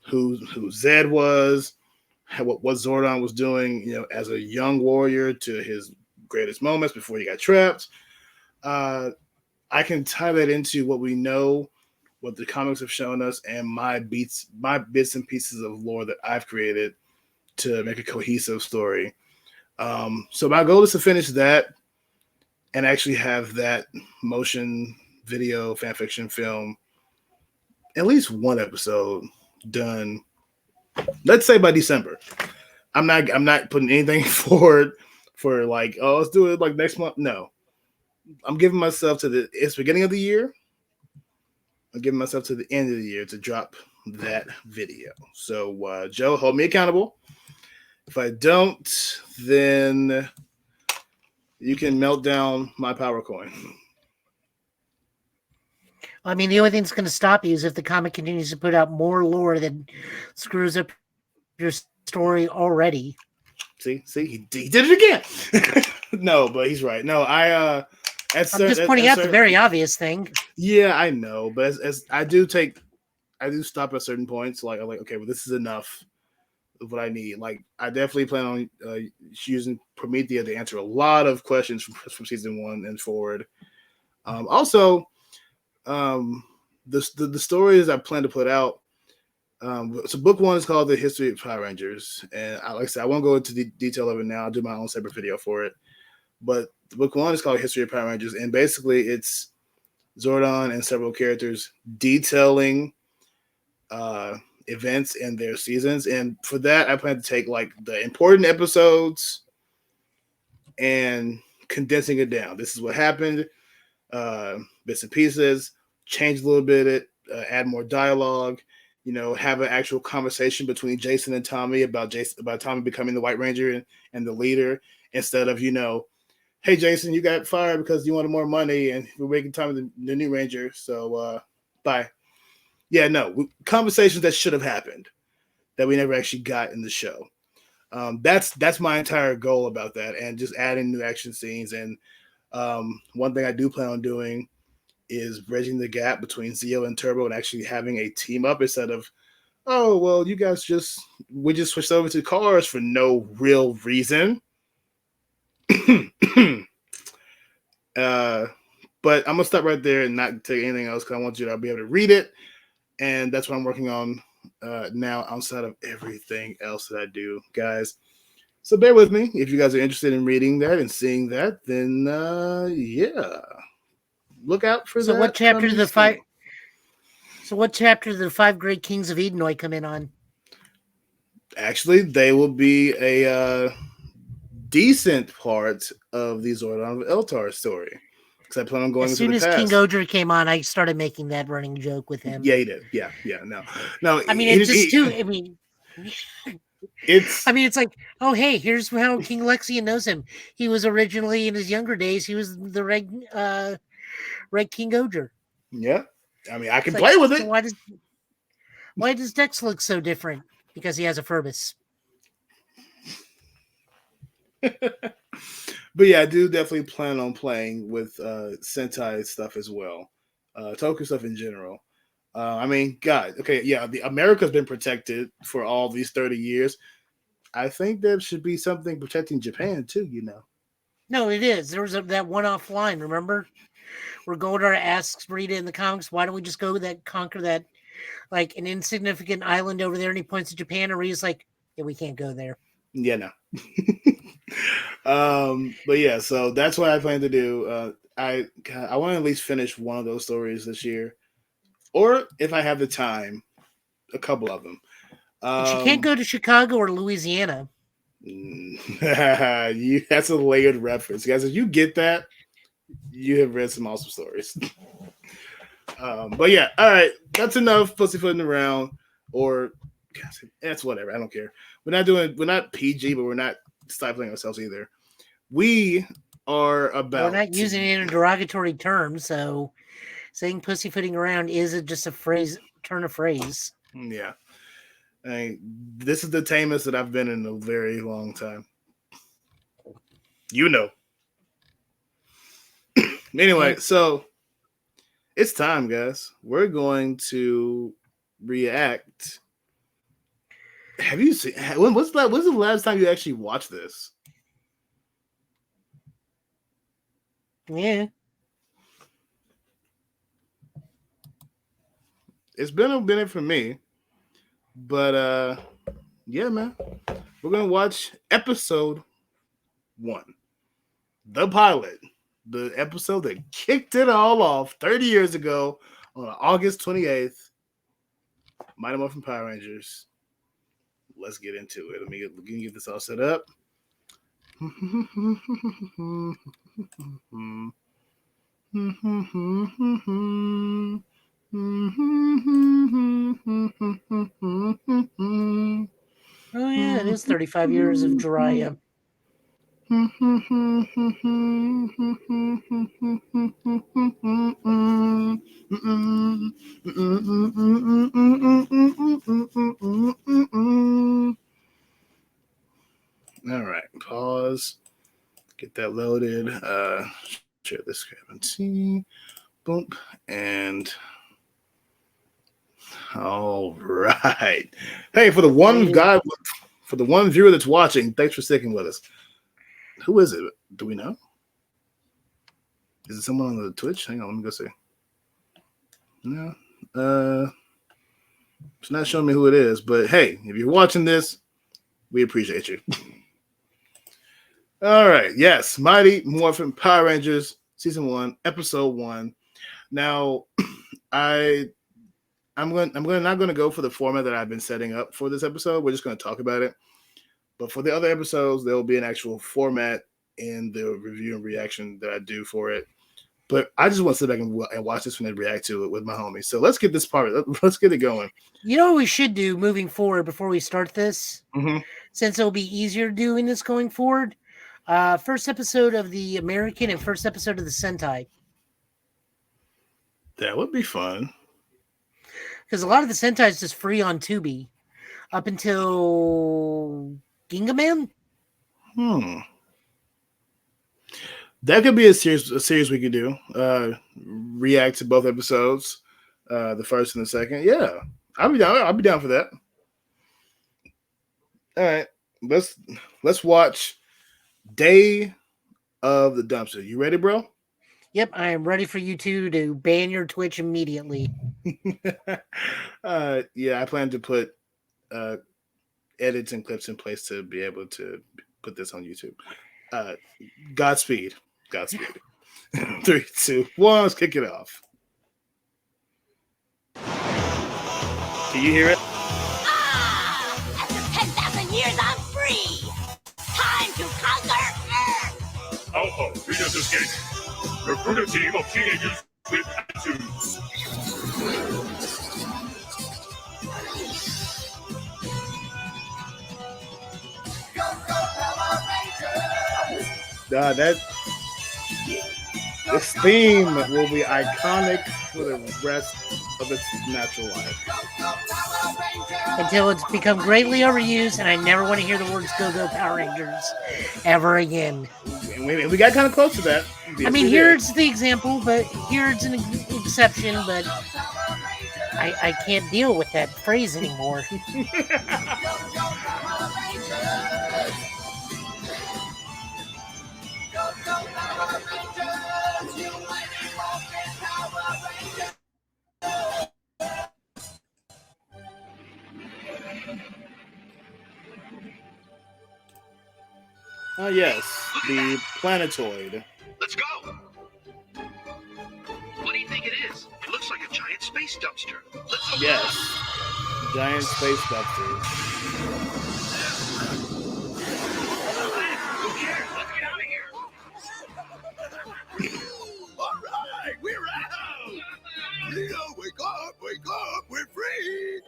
who Zed was, what Zordon was doing, as a young warrior to his greatest moments before he got trapped, I can tie that into what we know, what the comics have shown us, and my bits and pieces of lore that I've created to make a cohesive story. So my goal is to finish that and actually have that motion video fanfiction film, at least one episode done, let's say by December. I'm not putting anything forward for like, oh, let's do it like next month. No. I'm giving myself it's beginning of the year. I'm giving myself to the end of the year to drop that video. So Joe, hold me accountable. If I don't, then you can melt down my power coin. I mean, the only thing that's going to stop you is if the comic continues to put out more lore that screws up your story already. See, he did it again. No, but he's right. No, I'm just pointing out the very obvious thing. Yeah, I know, but as I do stop at certain points. Like I'm like, okay, well, this is enough of what I need. Like, I definitely plan on using Promethea to answer a lot of questions from season 1 and forward. Also, the stories I plan to put out. So book 1 is called The History of Power Rangers, and like I said, I won't go into the detail of it now. I'll do my own separate video for it. But book 1 is called History of Power Rangers, and basically it's Zordon and several characters detailing events in their seasons. And for that, I plan to take like the important episodes and condensing it down. This is what happened, bits and pieces, change a little bit, add more dialogue, have an actual conversation between Jason and Tommy about Tommy becoming the White Ranger and the leader, instead of, hey, Jason, you got fired because you wanted more money and we're making Tommy the new Ranger. So bye. Yeah, no, conversations that should have happened that we never actually got in the show. That's my entire goal about that, and just adding new action scenes. And one thing I do plan on doing is bridging the gap between Zeo and Turbo and actually having a team up instead of, oh, well, you guys we just switched over to cars for no real reason. But I'm gonna stop right there and not take anything else because I want you to be able to read it, and that's what I'm working on now outside of everything else that I do, guys. So bear with me if you guys are interested in reading that and seeing that. Then yeah, look out for So that. what chapter coming of the soon. five? So what chapter of the five great kings of Edenoi come in on? Actually, they will be a decent part of the Zordon of Eltar story. Because I plan on going As into soon the as King past. Odra came on, I started making that running joke with him. Yeah, he did. Yeah. No. I mean, it just too. I mean, it's it's like, oh hey, here's how King Lexian knows him. He was originally in his younger days. He was the Red King Odra. yeah. I mean, I can It's play like, with so it. why does Dex look so different? Because he has a Furbus. But yeah, I do definitely plan on playing with Sentai stuff as well, Toku stuff in general. I mean, God, okay, yeah, the America's been protected for all these 30 years. I think there should be something protecting Japan too. No, it is. There was that one-off line. Remember, where Goldar asks Rita in the comics, "Why don't we just go conquer that like an insignificant island over there?" And he points to Japan, and Rita's like, "Yeah, we can't go there." Yeah, no. But yeah, so that's what I plan to do. I want to at least finish one of those stories this year, or if I have the time, a couple of them. And she can't go to Chicago or Louisiana. That's a layered reference, guys. If you get that, you have read some awesome stories. But yeah, all right, that's enough pussyfooting around, or gosh, that's whatever. I don't care. We're not PG, but we're not stifling ourselves either. We are about. We're not using it in a derogatory term, so saying pussyfooting around is just a phrase, turn of phrase. Yeah. I mean, this is the tamest that I've been in a very long time. Anyway, so it's time, guys. We're going to react. Have you seen? When's the last time you actually watched this? Yeah. It's been a minute for me, but yeah, man. We're gonna watch episode 1, the pilot, the episode that kicked it all off 30 years ago on August 28th. Mighty Morphin Power Rangers. Let's get into it. Let me get this all set up. Oh yeah, it is 35 years of Jiraiya. All right, pause. Get that loaded. Share this screen. Boom. And all right. Hey, for the one viewer that's watching, thanks for sticking with us. Who is it? Do we know? Is it someone on the Twitch? Hang on, let me go see. No. It's not showing me who it is, but hey, if you're watching this, we appreciate you. All right. Yes, Mighty Morphin Power Rangers Season 1, Episode 1. Now, I'm not going to go for the format that I've been setting up for this episode. We're just going to talk about it. But for the other episodes, there will be an actual format in the review and reaction that I do for it. But I just want to sit back and watch this one and react to it with my homies. So let's get this part. Let's get it going. You know what we should do moving forward before we start this? Mm-hmm. Since it'll be easier doing this going forward. First episode of the American and first episode of the Sentai. That would be fun. Because a lot of the Sentai is just free on Tubi. Up until Gingaman? That could be a series we could do. React to both episodes, the first and the second. Yeah, I'll be down for that. All right, let's watch Day of the Dumpster. You ready, bro? Yep, I am ready for you two to ban your Twitch immediately. Yeah, I plan to put edits and clips in place to be able to put this on YouTube. Godspeed. 3, 2, 1. Let's kick it off. Can you hear it? After 10,000 years, I'm free. Time to conquer Earth. Alpha, Rita's escape. Recruit a team of teenagers with attitudes. This theme will be iconic for the rest of its natural life. Until it's become greatly overused, and I never want to hear the words "Go Go Power Rangers" ever again. And we got kind of close to that. I mean, here's the example, but here's an exception, but I can't deal with that phrase anymore. Yes, the planetoid. Let's go! What do you think it is? It looks like a giant space dumpster. Let's go. Yes, giant space dumpsters. Who cares? Let's get out of here. All right, we're out. Leo, wake up, we're free.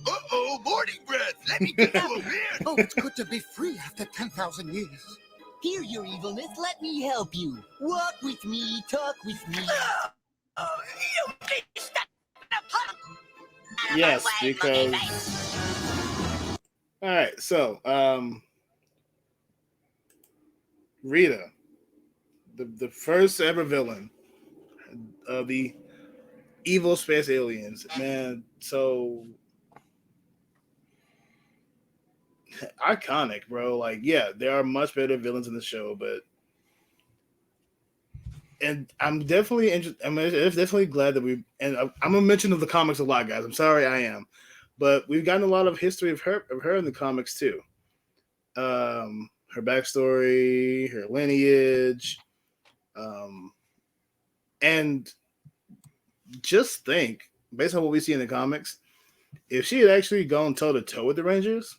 Uh-oh, morning breath. Let me get you a win. Oh, it's good to be free after 10,000 years. Here, your evilness, let me help you. Walk with me, talk with me. You need to step up. Yes, because. All right, so Rita, the first ever villain of the evil space aliens, man. So iconic, bro. Like, yeah, there are much better villains in the show, and I'm definitely interested. I'm definitely glad that I'm a mention of the comics a lot, guys. I'm sorry, I am, but we've gotten a lot of history of her in the comics too. Her backstory, her lineage, and just think, based on what we see in the comics, if she had actually gone toe to toe with the Rangers.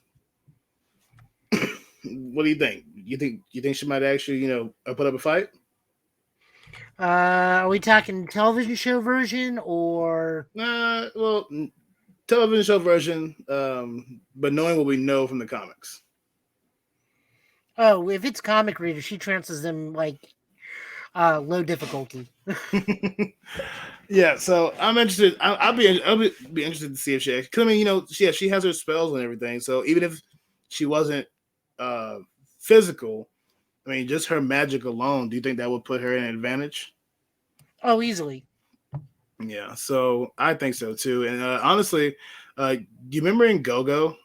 What do you think? You think she might actually, put up a fight? Are we talking television show version or? Well, television show version, but knowing what we know from the comics. Oh, if it's comic reader, she transfers them like low difficulty. Yeah, so I'm interested. I'll be interested to see if she actually. Because I mean, she has her spells and everything. So even if she wasn't physical, I mean, just her magic alone, do you think that would put her in an advantage? Oh, easily. Yeah, so I think so too. And honestly, do you remember in Go-Go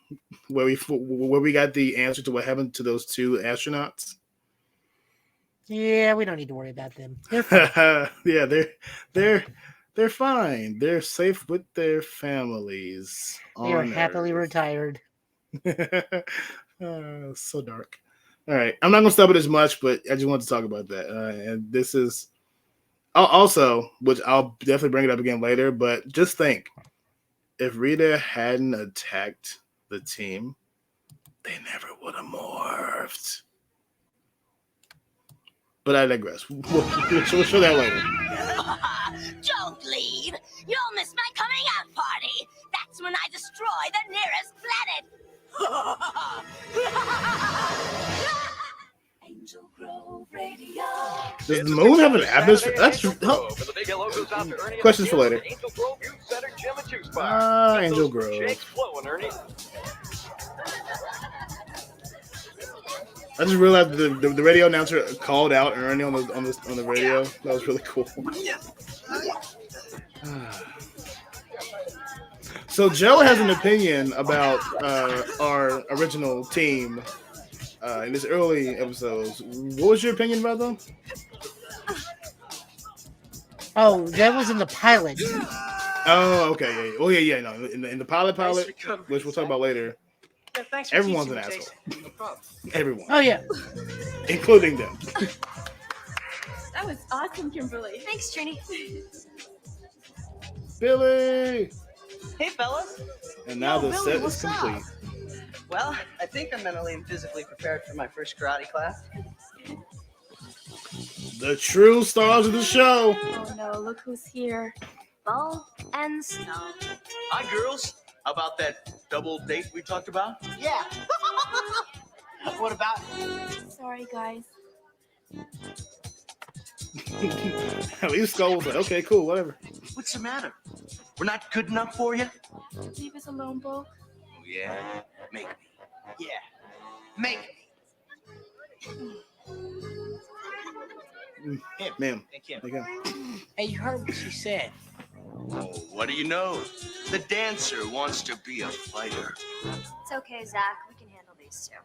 where we got the answer to what happened to those two astronauts? Yeah, we don't need to worry about them. They're fine. Yeah, they're fine. They're safe with their families. They are happily retired. So dark. All right, I'm not gonna stop it as much, but I just wanted to talk about that. And this is also, which I'll definitely bring it up again later. But just think, if Rita hadn't attacked the team, they never would have morphed. But I digress. We'll show that later. Don't leave. You'll miss my coming out party. That's when I destroy the nearest planet. Angel Grove Radio. Does the moon have an atmosphere? That's questions for later. Angel Grove. I just realized the radio announcer called out Ernie on the radio. That was really cool. So Joe has an opinion about our original team in his early episodes. What was your opinion about them? Oh, that was in the pilot. Oh, okay, yeah. Oh, yeah. No, in the pilot, which we'll talk about later. Yeah, everyone's an asshole. Everyone. Oh yeah, including them. That was awesome, Kimberly. Thanks, Trini. Billy. Hey, fellas. And now the Billy, set is what's up? complete. Well, I think I'm mentally and physically prepared for my first karate class. The true stars of the show. Oh no, look who's here. Bo and Snow. Hi, girls. How about that double date we talked about? Yeah. What about? Sorry, guys. At least Skull was like, okay, cool, whatever. What's the matter? We're not good enough for you? Leave us alone, Bo. Oh, yeah. Make me. Yeah. Make me. Ma'am. Hey, Kim. Okay. Hey, you heard what she said. Oh, what do you know? The dancer wants to be a fighter. It's okay, Zach. We can handle these two.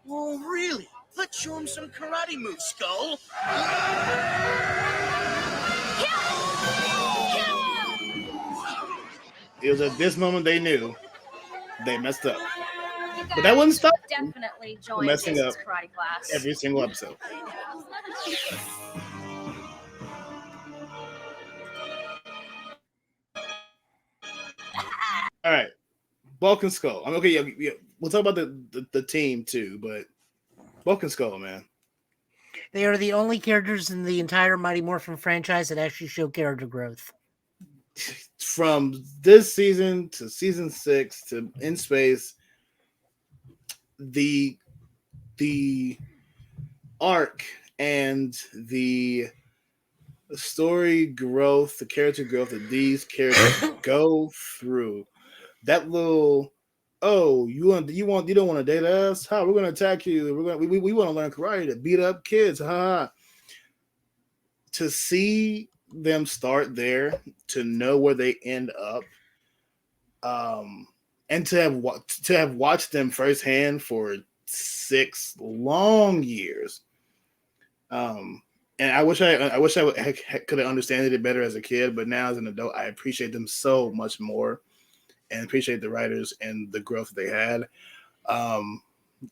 Oh, really? Let's show him some karate moves, Skull. It was at this moment they knew they messed up. You But that wouldn't stop definitely join messing Jason's up karate class. every single episode. All right, Bulk and Skull. I'm okay. Yeah, we'll talk about the team too, but Bulk and Skull, man. They are the only characters in the entire Mighty Morphin franchise that actually show character growth. From this season to season 6 to In Space, the arc and the story growth, the character growth that these characters go through. That little, oh, you don't want to date us? Huh? We're gonna attack you. We want to learn karate to beat up kids. Huh? To see them start there, to know where they end up, and to have watched them firsthand for 6 long years. And I wish I could have understood it better as a kid, but now as an adult, I appreciate them so much more, and appreciate the writers and the growth they had.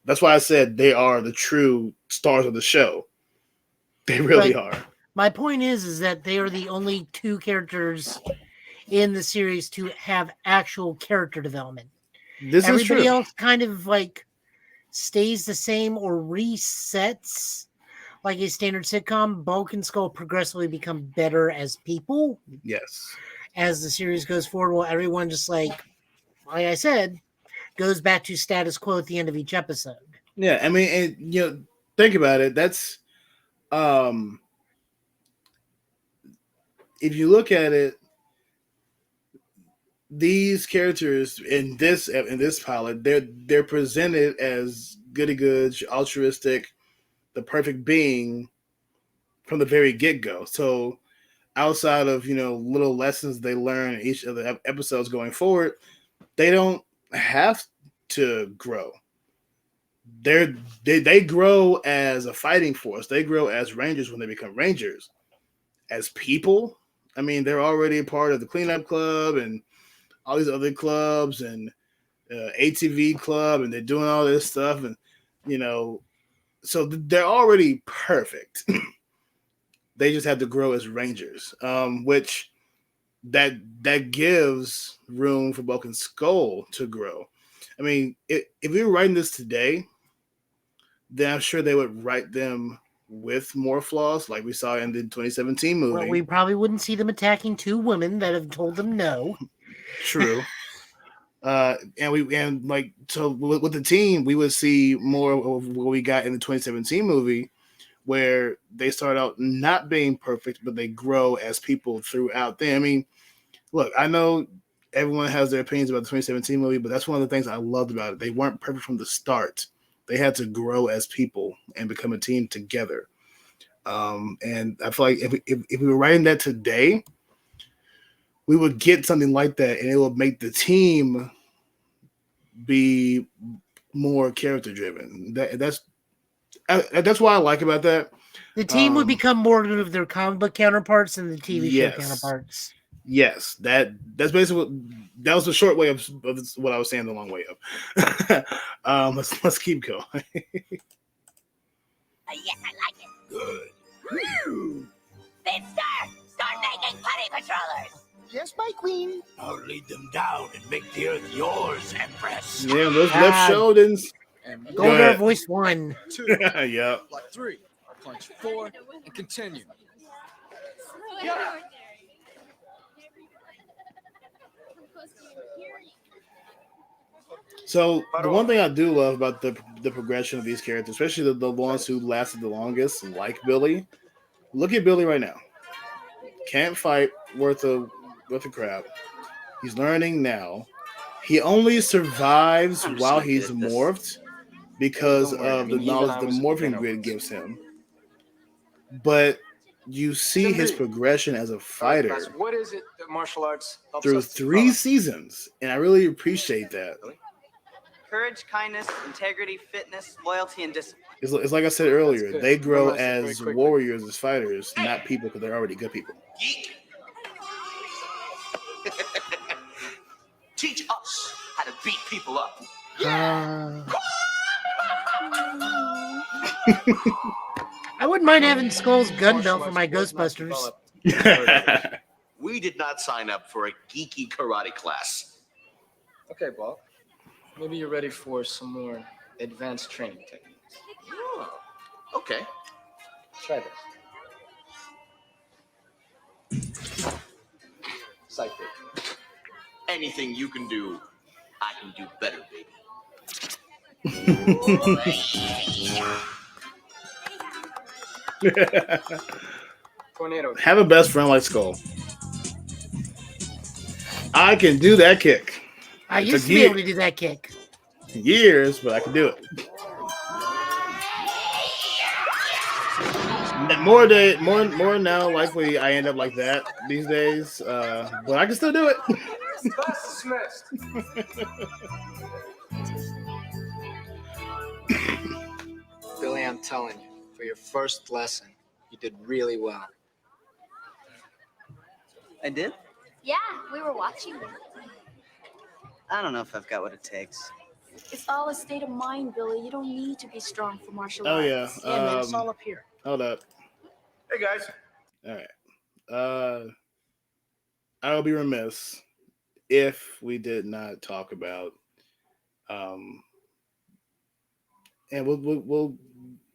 That's why I said they are the true stars of the show. They really are. My point is that they are the only 2 characters in the series to have actual character development. Everybody else kind of like stays the same or resets like a standard sitcom. Bulk and Skull progressively become better as people. Yes. As the series goes forward, well, everyone just like I said, goes back to status quo at the end of each episode. Yeah, I mean, and think about it. That's if you look at it, these characters in this pilot, they're presented as goody goods, altruistic, the perfect being from the very get-go. So outside of little lessons they learn in each of the episodes going forward, they don't have to grow. They grow as a fighting force. They grow as Rangers when they become Rangers. As people, I mean, they're already a part of the Cleanup Club and all these other clubs and ATV Club, and they're doing all this stuff, and so they're already perfect. They just have to grow as Rangers, which that gives room for Bulk and Skull to grow. I mean, if we were writing this today, then I'm sure they would write them with more flaws, like we saw in the 2017 movie. Well, we probably wouldn't see them attacking 2 women that have told them no. True. And with the team, we would see more of what we got in the 2017 movie, where they start out not being perfect, but they grow as people throughout them. I mean, look, I know everyone has their opinions about the 2017 movie, but that's one of the things I loved about it. They weren't perfect from the start. They had to grow as people and become a team together. And I feel like if we were writing that today, we would get something like that, and it would make the team be more character driven. That's what I like about that. The team would become more of their comic book counterparts than the TV show counterparts. Yes, that's basically that was the short way of what I was saying. The long way up. Let's keep going. Yes, I like it. Good. Finster, start making putty patrollers. Yes, my queen. I'll lead them down and make the earth yours, Empress. Yeah, those Ah. left shoulders. And Go Goldar ahead. voice 1. 2, Yep. block 3, punch 4, and continue. So the one thing I do love about the progression of these characters, especially the ones who lasted the longest, like Billy. Look at Billy right now. Can't fight worth a crap. He's learning now. He only survives I'm just while not he's good at this. morphed because Don't worry, I of mean, the even knowledge I the was a morphing beginner grid once. gives him. But you see his progression as a fighter What is it that martial arts helps through us to 3 develop? seasons, and I really appreciate that. Courage, kindness, integrity, fitness, loyalty, and discipline. It's like I said earlier, good. they grow Memorize it very as quickly. warriors, as fighters, not people, because they're already good people. Geek. Teach us how to beat people up. I wouldn't mind having Skull's gun Martial belt for arts my was not Ghostbusters. developed. We did not sign up for a geeky karate class. Okay, Bob. Maybe you're ready for some more advanced training techniques. Oh, okay. Try this. Sight break. Anything you can do, I can do better, baby. Tornado. Have a best friend like Skull. I can do that kick. I It's a used to be gear. able to do that kick. Years, but I can do it. More now. Likely, I end up like that these days. But I can still do it. Class dismissed. Billy, I'm telling you, for your first lesson, you did really well. I did? Yeah, we were watching you. I don't know if I've got what it takes. It's all a state of mind, Billy. You don't need to be strong for martial Oh arts. yeah. Yeah, man, it's all up here. Hold up. Hey, guys. All right. I will be remiss if we did not talk about, and we'll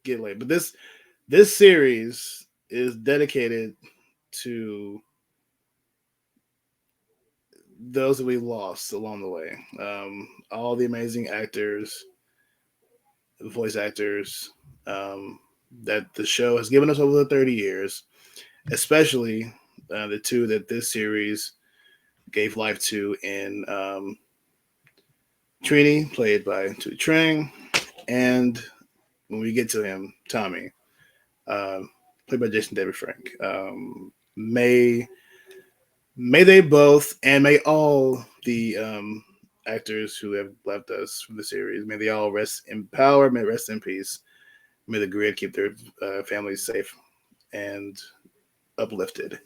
get late. But this series is dedicated to those that we lost along the way. All the amazing actors, voice actors, that the show has given us over the 30 years, especially the two that this series gave life to in Trini, played by Tui Trang, and when we get to him, Tommy, played by Jason David Frank. May they both, and may all the actors who have left us from the series, may they all rest in power, may rest in peace. May the grid keep their families safe and uplifted.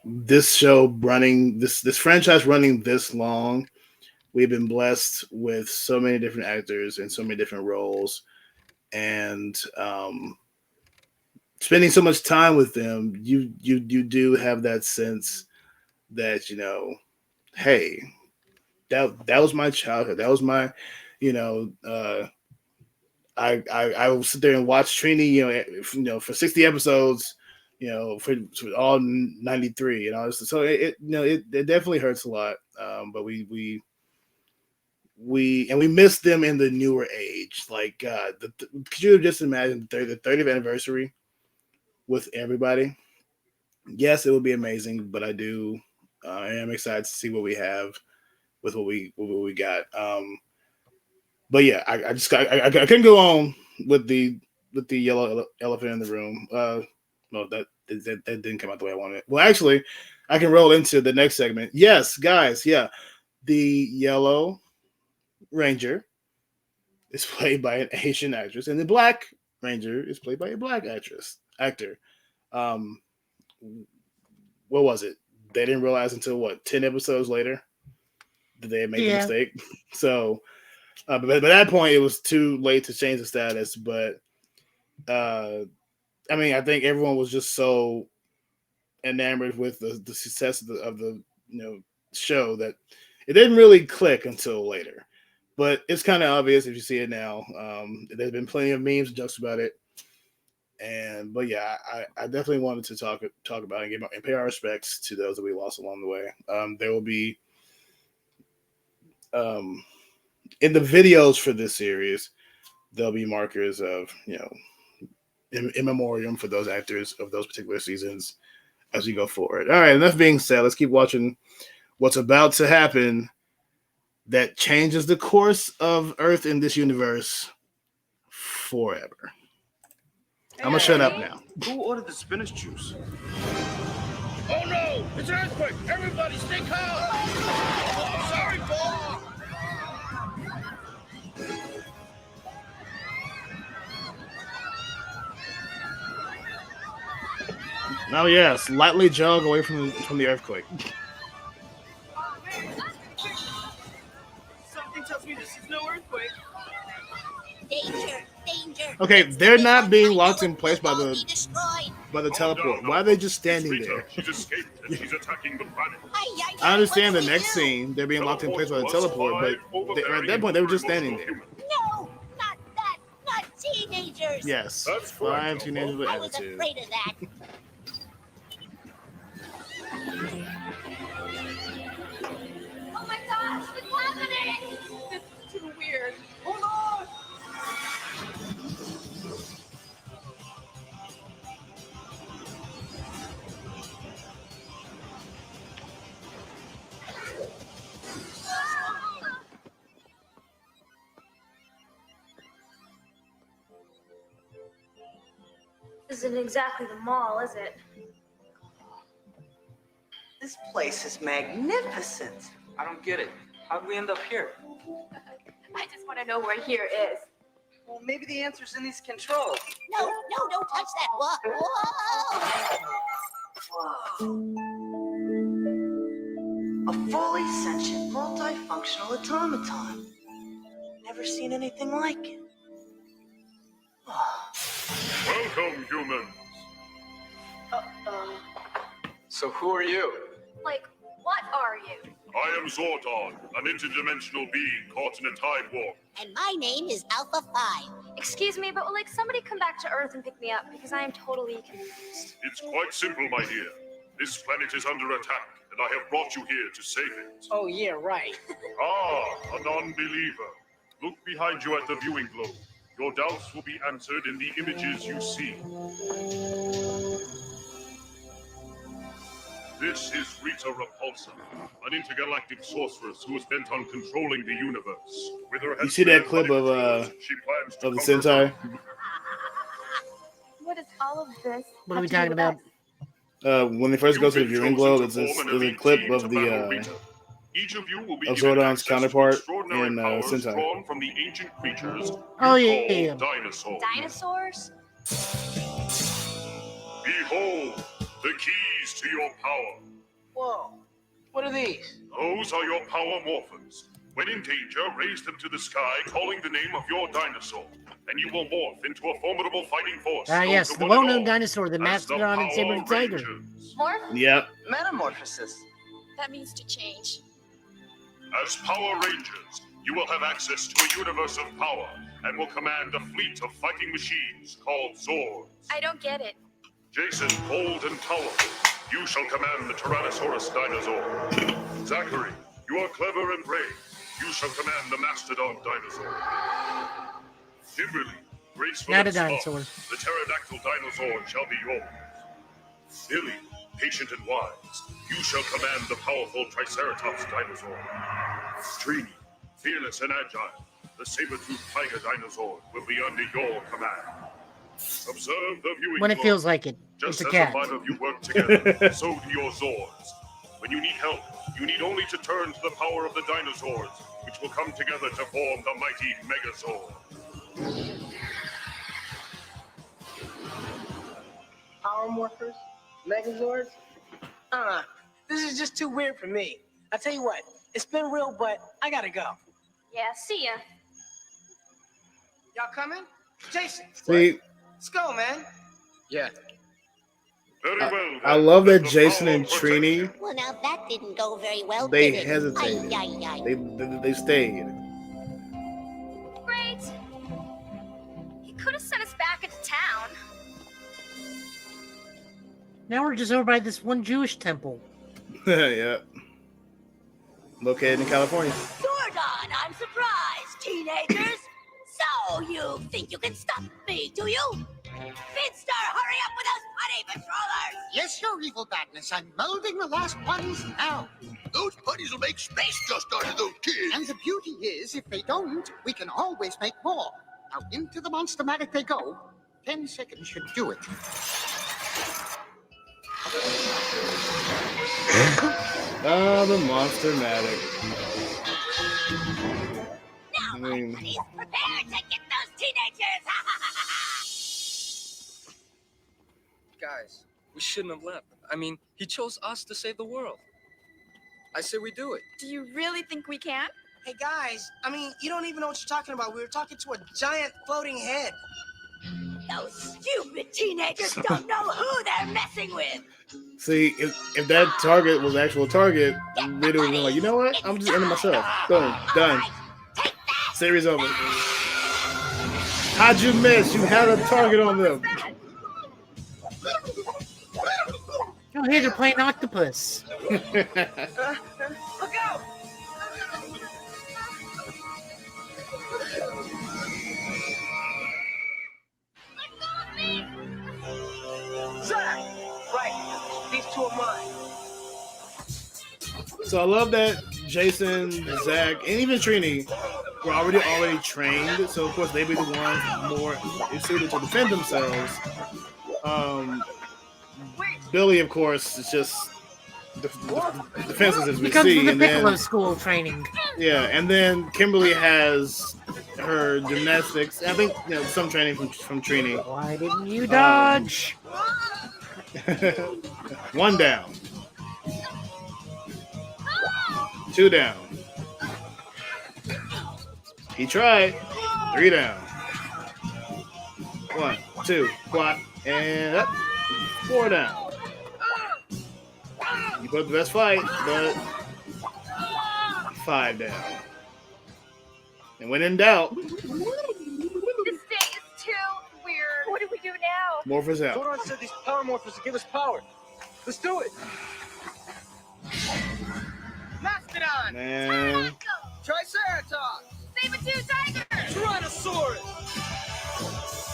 This show running, this franchise running this long, we've been blessed with so many different actors and so many different roles, and spending so much time with them, you do have that sense that, you know, hey, that was my childhood. That was my, I will sit there and watch Trini, for 60 episodes, for all 93, so it definitely hurts a lot. But we miss them in the newer age. Like, God, could you just imagine the 30th anniversary with everybody? Yes, it would be amazing, but I am excited to see what we have with what we got. But yeah, I couldn't go on with the yellow elephant in the room. No, that didn't come out the way I wanted. Well, actually, I can roll into the next segment. Yes, guys, yeah, the Yellow Ranger is played by an Asian actress, and the Black Ranger is played by a Black actor. What was it? They didn't realize until 10 episodes later that they had made the mistake. So, but by that point, it was too late to change the status. But I mean, I think everyone was just so enamored with the success of the show that it didn't really click until later. But it's kind of obvious if you see it now. There's been plenty of memes and jokes about it. But yeah, I definitely wanted to talk about it and pay our respects to those that we lost along the way. There will be in the videos for this series, there'll be markers of in memoriam for those actors of those particular seasons as we go forward. All right, enough being said, let's keep watching what's about to happen that changes the course of Earth in this universe forever. I'm gonna shut up now. Who ordered the spinach juice? Oh no! It's an earthquake! Everybody stay calm! Oh, sorry, Paul! Oh yes, lightly jog away from the earthquake. Something tells me this is no earthquake. Danger, danger. Okay, they're not being locked in place by We'll the be destroyed. teleport. Why are they just standing It's Rita. there? She's escaped and she's attacking the planet. I understand the What do we next do? scene they're being locked in place by the teleport, but at that point they were just standing there. No, not that. Not teenagers. Yes, That's fine, 5 teenagers with I was attitude. afraid of that. Oh my gosh, what's happening? It's too weird. Hold on. Isn't exactly the mall, is it? This place is magnificent. I don't get it. How'd we end up here? I just want to know where here is. Well, maybe the answer's in these controls. No, don't touch that. Whoa. A fully sentient, multifunctional automaton. Never seen anything like it. Welcome, humans. So who are you? Like, what are you? I am Zordon, an interdimensional being caught in a time warp. And my name is Alpha 5. Excuse me, but will like somebody come back to Earth and pick me up because I am totally confused. It's quite simple, my dear. This planet is under attack, and I have brought you here to save it. Oh yeah, right. Ah, a non-believer. Look behind you at the viewing globe. Your doubts will be answered in the images you see. This is Rita Repulsa, an intergalactic sorceress who is bent on controlling the universe. With her You see that clip of she plans to the conquer Sentai? What is all of this? What are we talking about? When they first go to the You've been viewing chosen globe, to it's form an a elite clip team of to battle the Rita. Each of you will be of given Zordon's access to counterpart extraordinary in powers Sentai. drawn from the ancient creatures Oh you yeah. call dinosaurs. Dinosaurs? Behold, the keys to your power. Whoa. What are these? Those are your power morphins. When in danger, raise them to the sky, calling the name of your dinosaur, and you will morph into a formidable fighting force. known Yes, to the one and well-known all dinosaur, the as mastodon and Power saber tiger. Rangers. Morph? Yep. Metamorphosis. That means to change. As Power Rangers, you will have access to a universe of power and will command a fleet of fighting machines called Zords. I don't get it. Jason, bold and powerful, you shall command the Tyrannosaurus dinosaur. Zachary, you are clever and brave. You shall command the Mastodon dinosaur. Kimberly, graceful Not a and smart, dinosaur. the pterodactyl dinosaur shall be yours. Billy, patient and wise, you shall command the powerful Triceratops dinosaur. Trini, fearless and agile, the saber-toothed tiger dinosaur will be under your command. Observe the viewing When it globe. feels like it. Just It's a as cat. the 5 of you work together, so do your Zords. When you need help, you need only to turn to the power of the dinosaurs, which will come together to form the mighty Megazord. Power morphers? Megazords? This is just too weird for me. I tell you what, it's been real, but I gotta go. Yeah, see ya. Y'all coming? Jason, See, let's go, man. Yeah. Very well. I then. love that The Jason power and of Trini, protection. Well, now that didn't go very well. they did it? hesitated. Ay, ay, ay. They stayed. Great. He could have sent us back into town. Now we're just over by this one Jewish temple. Yeah. Located in California. Zordon, I'm surprised, teenagers. So you think you can stop me, do you? Finstar, hurry up with those putty patrollers! Yes, your evil badness. I'm molding the last ones now. Those putties will make space dust out of those kids. And the beauty is, if they don't, we can always make more. Now, into the monster matic they go. 10 seconds should do it. Ah, the monster matic. Now, my putties, prepare to get those teenagers! Guys, we shouldn't have left. I mean, he chose us to save the world. I say we do it. Do you really think we can? Hey guys, I mean, you don't even know what you're talking about. We were talking to a giant floating head. Those stupid teenagers don't know who they're messing with! See, if that target was actual target, Rita would be like, you know what? I'm just ending myself. Boom, done. Series over. How'd you miss? You had a target on them. Oh, hey, they're playing octopus. Look out! Zach! Right, these two are mine. So I love that Jason, Zach, and even Trini were already trained. So of course they'd be the ones more suited to defend themselves. Billy, of course, is just defenses as we He comes see, from the and Piccolo then school training. yeah, and then Kimberly has her gymnastics. I think some training from Trini. Why didn't you dodge? One down. Two down. He tried. Three down. 1, 2, block, and up. 4 down. You put up the best fight, but 5 down. And when in doubt, This day is too weird. What do we do now? Morpheus out. Zordon said these power morphers to give us power. Let's do it. Mastodon! Man. Triceratops! Saber-tooth tiger! Tyrannosaurus!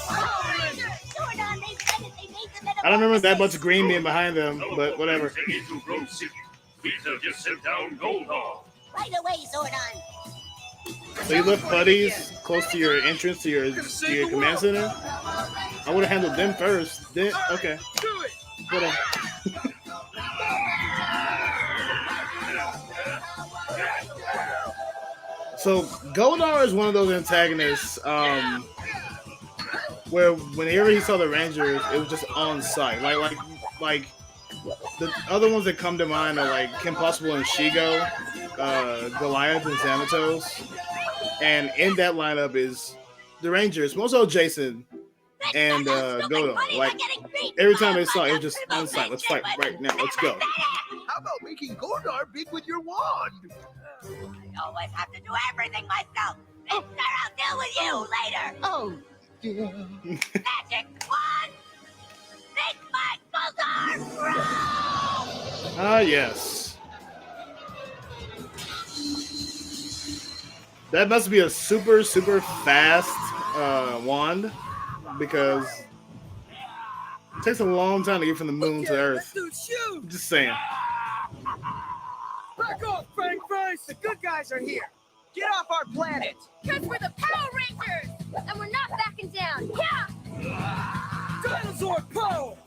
Zordon, they said that they made the I don't remember that much green being behind them, but whatever. Into Grove City. We shall just sent down Goldar. Right away, Zordon. So you left buddies close to your entrance to your command center? I would have handled them first. Then okay. Do it! Whatever. So Goldar is one of those antagonists where whenever he saw the Rangers, it was just on sight. Like the other ones that come to mind are like Kim Possible and Shigo, Goliath and Xanatos. And in that lineup is the Rangers, also Jason and Goldar. Like every time they saw it, was just on sight. Let's fight right now. Let's go. How about making Goldar big with your wand? I always have to do everything myself. Mister, I'll deal with you later. Oh, dear. Magic wand! Make my Goldar grow! Ah, yes. That must be a super, super fast wand because it takes a long time to get from the moon to Earth. I'm just saying. Back off, Fang Face! The good guys are here! Get off our planet! Because we're the Power Rangers! And we're not backing down! Yeah! Dinosaur power!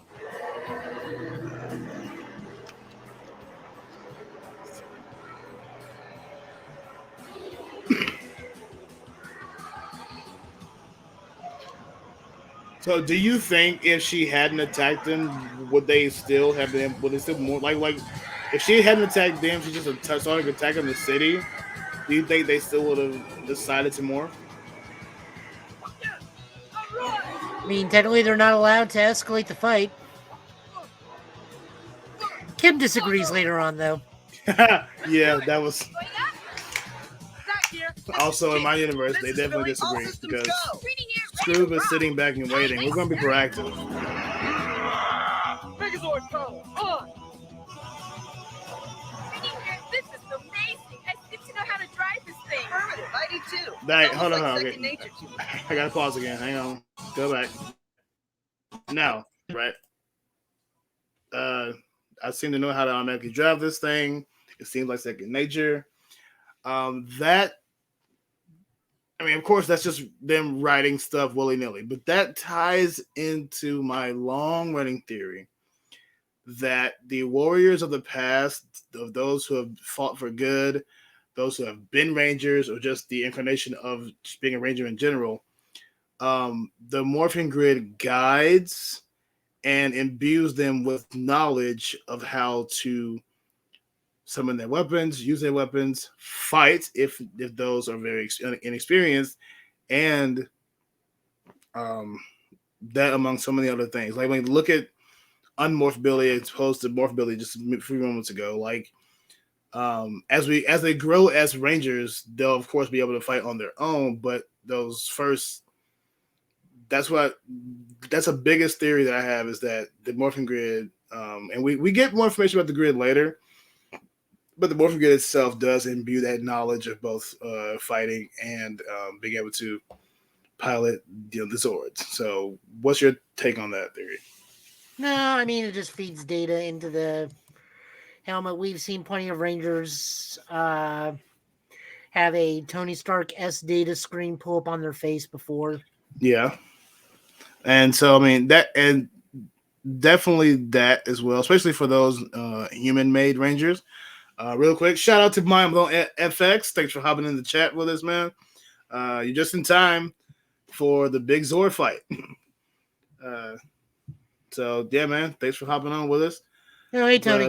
So, do you think if she hadn't attacked them, would they still have been? Would they still more like if she hadn't attacked them, she just started attacking the city? Do you think they still would have decided to more? I mean, technically, they're not allowed to escalate the fight. Kim disagrees later on, though. Yeah, that was also in my universe. They definitely disagree because Scoob is sitting back and waiting. We're going to be proactive. Megazord power, on! This is amazing. I seem to know how to drive this thing. Affirmative, I do too. Right, It's hold on, almost hold on. second nature to me. I got to pause again. Hang on. Go back. Now, right. I seem to know how to automatically drive this thing. It seems like second nature. That, I mean, of course, that's just them writing stuff willy-nilly, but that ties into my long-running theory that the warriors of the past, of those who have fought for good, those who have been rangers, or just the incarnation of just being a ranger in general, the Morphing Grid guides and imbues them with knowledge of how to summon their weapons, use their weapons, fight if those are very inexperienced, and that among so many other things. Like when you look at unmorphability as opposed to morphability just a few moments ago, like as they grow as rangers, they'll of course be able to fight on their own, but those first, that's a biggest theory that I have, is that the Morphing Grid, and we get more information about the grid later, but the Morphing Grid itself does imbue that knowledge of both fighting and being able to pilot the Zords. So what's your take on that theory? No, I mean, it just feeds data into the helmet. We've seen plenty of Rangers have a Tony Stark S data screen pull up on their face before. Yeah. And so, I mean, that, and definitely that as well, especially for those human-made Rangers. Real quick, shout out to Mind Blown FX. Thanks for hopping in the chat with us, man. You're just in time for the big Zord fight. So, yeah, man, thanks for hopping on with us. Oh, hey, Tony.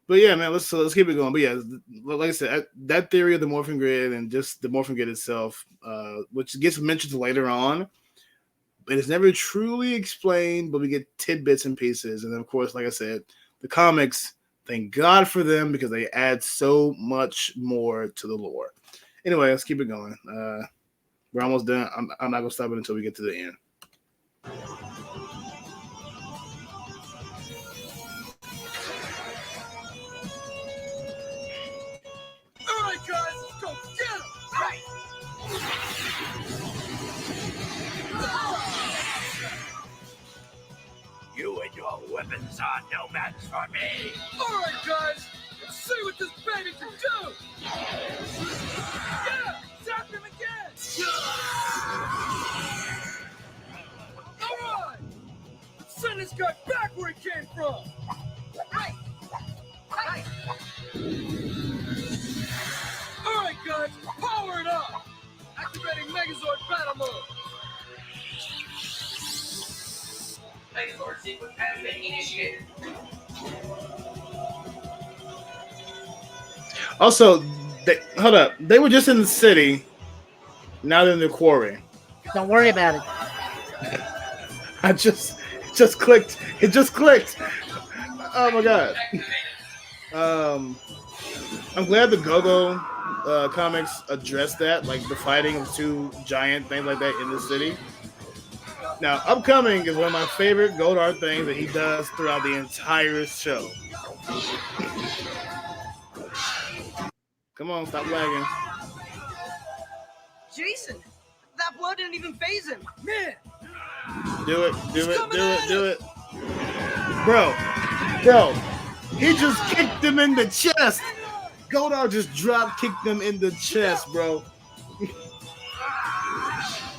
But yeah, man, let's keep it going. But yeah, like I said, that theory of the Morphing Grid and just the Morphing Grid itself, which gets mentioned later on, but it's never truly explained, but we get tidbits and pieces. And then, of course, like I said, the comics, thank God for them, because they add so much more to the lore. Anyway, let's keep it going. We're almost done. I'm not going to stop it until we get to the end. All right, guys, let's go get him! Right! You and your weapons are no match for me! All right, guys, let's see what this baby can do! Yeah! Zap him again! All right! Let's send this guy back where he came from! Right! Right! All right, guys, power it up! Activating Megazord battle mode! Megazord sequence has been initiated. Also, hold up. They were just in the city. Now they're in the quarry. Don't worry about it. It just clicked. It just clicked. Oh my god. I'm glad the Go-Go comics addressed that, like the fighting of two giant things like that in the city. Now, Upcoming is one of my favorite Goldar things that he does throughout the entire show. Come on, stop lagging. Jason, that blow didn't even phase him. Man, Do it. Bro, he just kicked him in the chest. Goldar just drop kicked him in the chest, bro.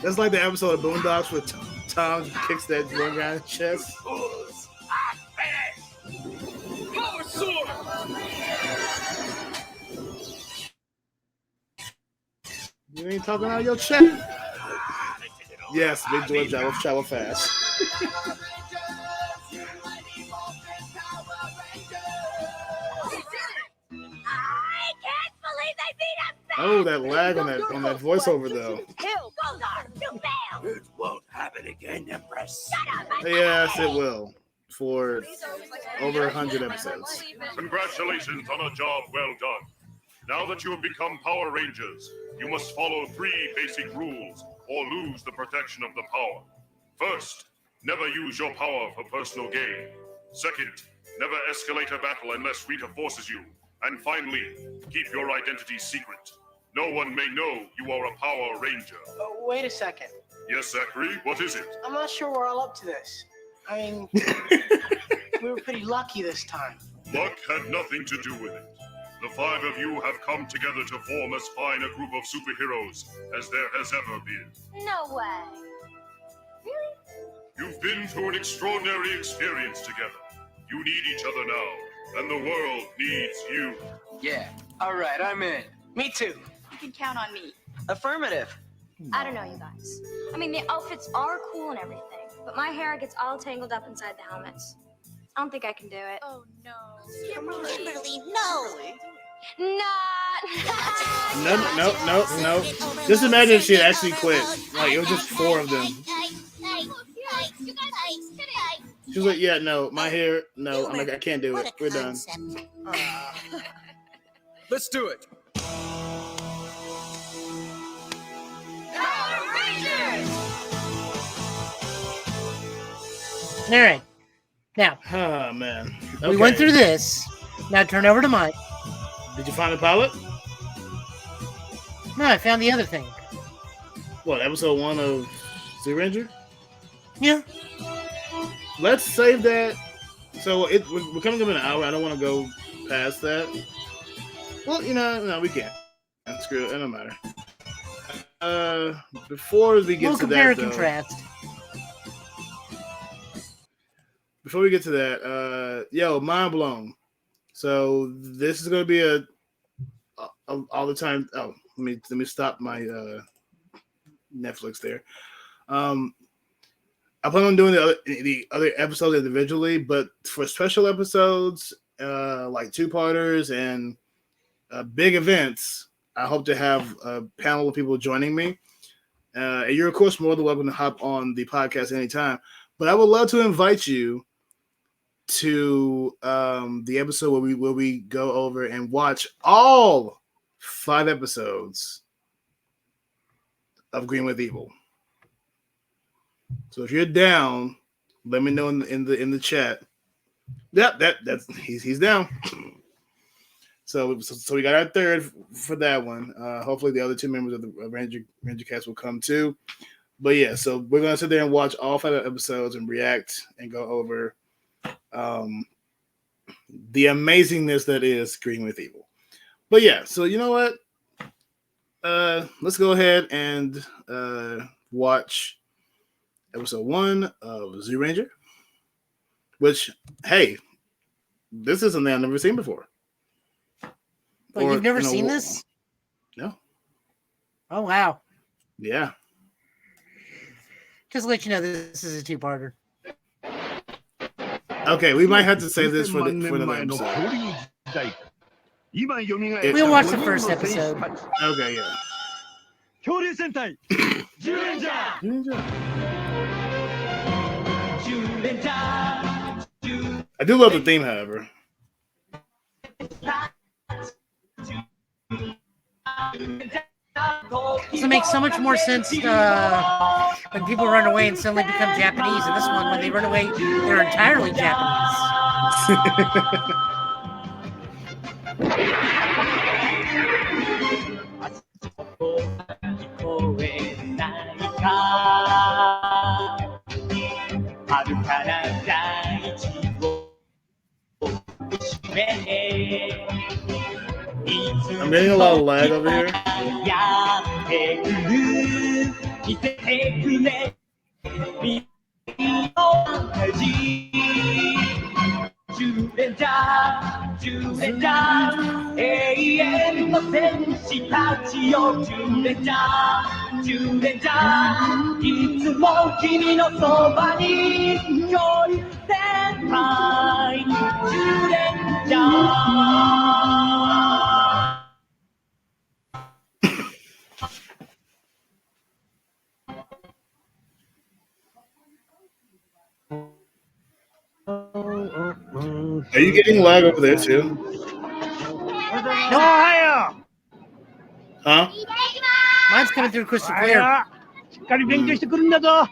That's like the episode of Boondocks where Tom kicks that one guy in the chest. Power sword! You ain't talking out of your chest. Yes, Big George travel fast. Oh, that lag on that voiceover though. Goldar, you failed! It's what it again, Empress. Yes, it will. For over 100 episodes. Congratulations on a job well done. Now that you have become Power Rangers, you must follow 3 basic rules or lose the protection of the power. First, never use your power for personal gain. Second, never escalate a battle unless Rita forces you. And finally, keep your identity secret. No one may know you are a Power Ranger. Wait a second. Yes, Zachary, what is it? I'm not sure we're all up to this. I mean, we were pretty lucky this time. Luck had nothing to do with it. The 5 of you have come together to form as fine a group of superheroes as there has ever been. No way. You've been through an extraordinary experience together. You need each other now, and the world needs you. Yeah. All right, I'm in. Me too. You can count on me. Affirmative. I don't know, you guys. I mean, the outfits are cool and everything, but my hair gets all tangled up inside the helmets. I don't think I can do it. Oh no. Kimberly, no. Not. No. Just imagine if she had actually quit. Like, it was just 4 of them. She was like, yeah, no, my hair, no. I'm like, I can't do it. We're done. Let's do it. All right. Now, Oh, man. we went Okay. through this. Now turn over to Mike. Did you find the pilot? No, I found the other thing. What, episode 1 of Zoo Ranger? Yeah. Let's save that. So we're coming up in an hour. I don't want to go past that. Well, no, we can't. Screw it. It don't matter. Before we get We'll to compare that, and though, contrast. before we get to that, mind blown. So this is going to be a all the time. Oh, let me stop my Netflix there. I plan on doing the other episodes individually, but for special episodes, like 2-parters and big events, I hope to have a panel of people joining me. And you're of course more than welcome to hop on the podcast anytime. But I would love to invite you to the episode where we go over and watch all 5 episodes of Green with Evil. So if you're down, let me know in the chat. Yep, that's he's down. So we got our third for that one. Hopefully the other 2 members of the Ranger Cast will come too. But yeah, so we're gonna sit there and watch all 5 episodes and react and go over the amazingness that is Green with Evil. But yeah, so you know what? Let's go ahead and watch episode 1 of Zoo Ranger. Which, hey, this is something I've never seen before. But you've never seen this? No. Oh wow. Yeah. Just to let you know, this is a 2-parter. Okay, we might have to say this for another episode. We'll watch the first episode. Okay, yeah. I do love the theme, however. It makes so much more sense when people run away and suddenly become Japanese. And this one, when they run away, they're entirely Japanese. I'm getting a lot of lag over here. Are you getting lag over there too? Huh? Mine's coming through crystal clear. しっかり勉強してくるんだぞ。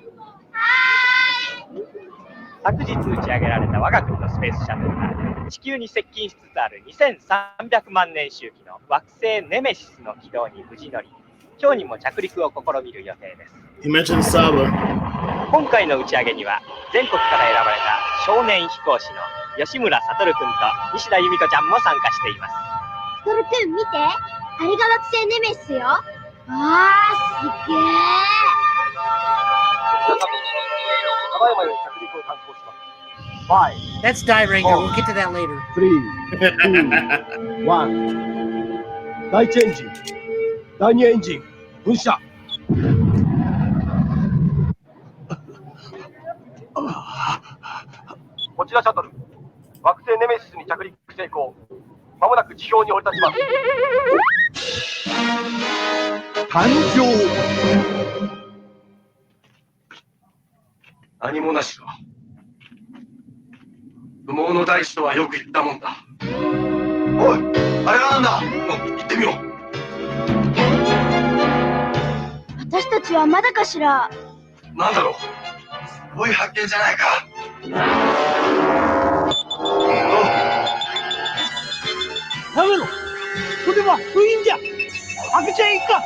昨日打ち上げられた我が国のスペースシャトルが地球に接近しつつある2300万年周期の惑星ネメシスの軌道に無事乗り、今日にも着陸を試みる予定です。You mentioned Saba. 今回の打ち上げには全国から選ばれた少年飛行士の吉村悟君と西田由美子ちゃんも参加しています。悟君見て、あれが惑星ネメシスよ。わー、すっげー。ただいまより着陸を敢行します。That's Die Ranger. We'll get to that later. 3、2、1。第1エンジン、第2エンジン、噴射。こちらシャトル、惑星ネメシスに着陸成功。まもなく地表に降り立ちます。誕生。何もなしか。不毛の大師とはよく言ったもんだ。おい、あれはなんだ。行ってみよう。私たちはまだかしら。なんだろう。すごい発見じゃないか。やめろ。それは封印じゃ。開けちゃいか。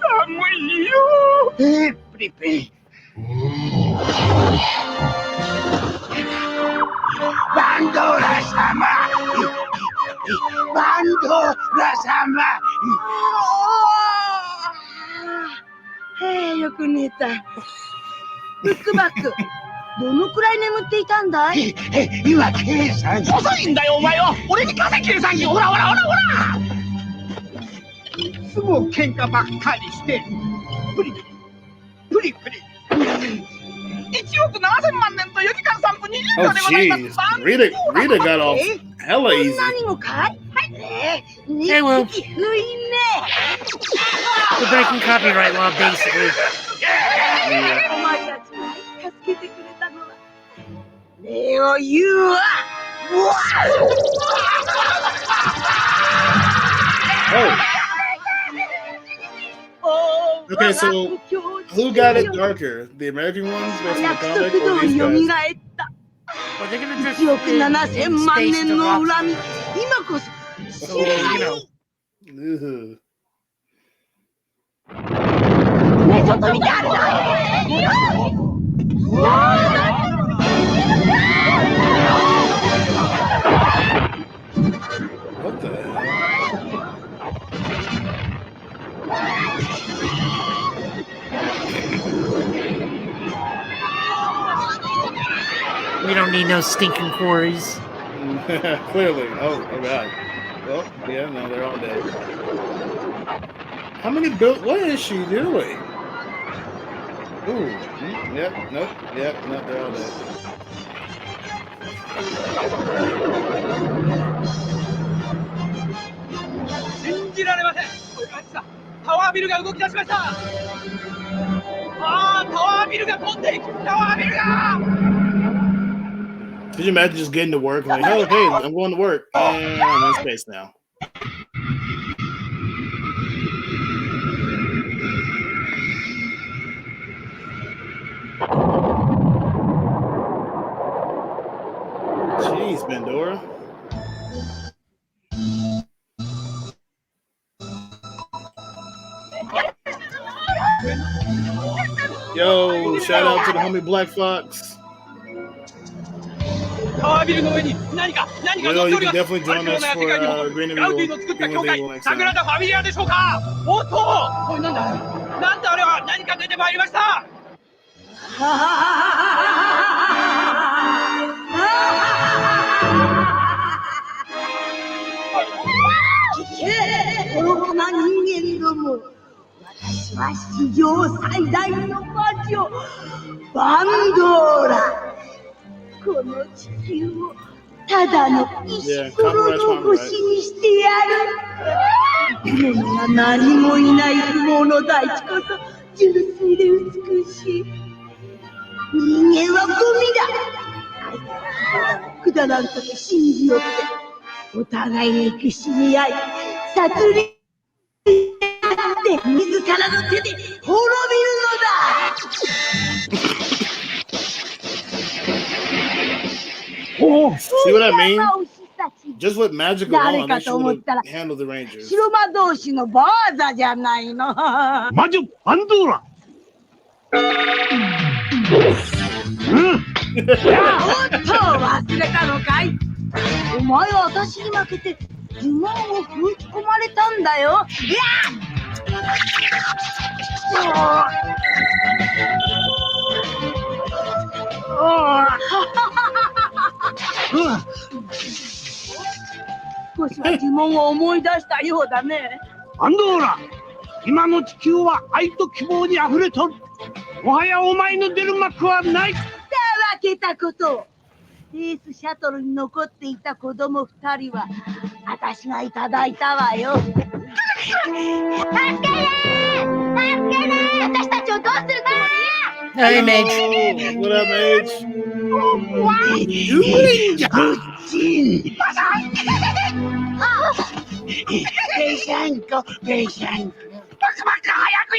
寒いよ。プリプリ。バンドーラ様。バンドーラ様。よく寝た。ブックバック、どのくらい眠っていたんだい？今、計算機。遅いんだよ、お前は。俺に貸せ、計算機。ほらほらほらほら。いつも喧嘩ばっかりして。プリプリ。プリプリ。1億7000万年と4時間3分20 Oh, 秒でございます。jeez. Rita got off hella easy. 何もかい？Hey, Will. We're breaking copyright law, basically. お前たちが助けてくれたのは礼を言うわ。Oh. Okay, so who got it darker? The American ones versus the comic, or these guys? Well, they're gonna just 1億7000万年の恨み、今こそ So, you know. Ugh. ねえ、ちょっと見てあるな。What the hell? We don't need no stinking quarries. Clearly. Oh god. Well, yeah, no, they're all dead. How many built? What is she doing? Ooh. Yep. Nope. Yep. Nope. They're all dead. 信じられません。タワービルが動き出しました。ああ、タワービルが飛んでいく。タワービルが。 Could you imagine just getting to work like, oh, hey, I'm going to work. And I'm in space now. Jeez, Pandora. Yo, shout out to the homie Black Fox. Well, you can definitely join us for Green and Evil next time. 桜田ファミリアでしょうか。おっと、これなんだ。なんだあれは。何か出てまいりました。聞け、愚かな人間ども。私は史上最大の魔女、バンドーラ。この地球をただの石ころの星にしてやる。姫のが何もいない不毛の大地こそ純粋で美しい。人間はゴミだ。くだらんとて信じよってお互いに憎しみ合い殺り合って自らの手で滅びるのだ。See what I mean? Just with magic alone, they should have handled the Rangers. 白魔同士のバーザじゃないの。魔女パンドーラ。おっと忘れたのかい。お前は私に負けて呪文を封じ込まれたんだよ。いや少しは呪文を思い出したようだね。パンドーラ、今の地球は愛と希望にあふれとる。もはやお前の出る幕はない。だらけたことを。スペースシャトルに残っていた子供2人は私がいただいたわよ。助けて助けて、私たちをどうするか。Hey, Mage. What up, Mage?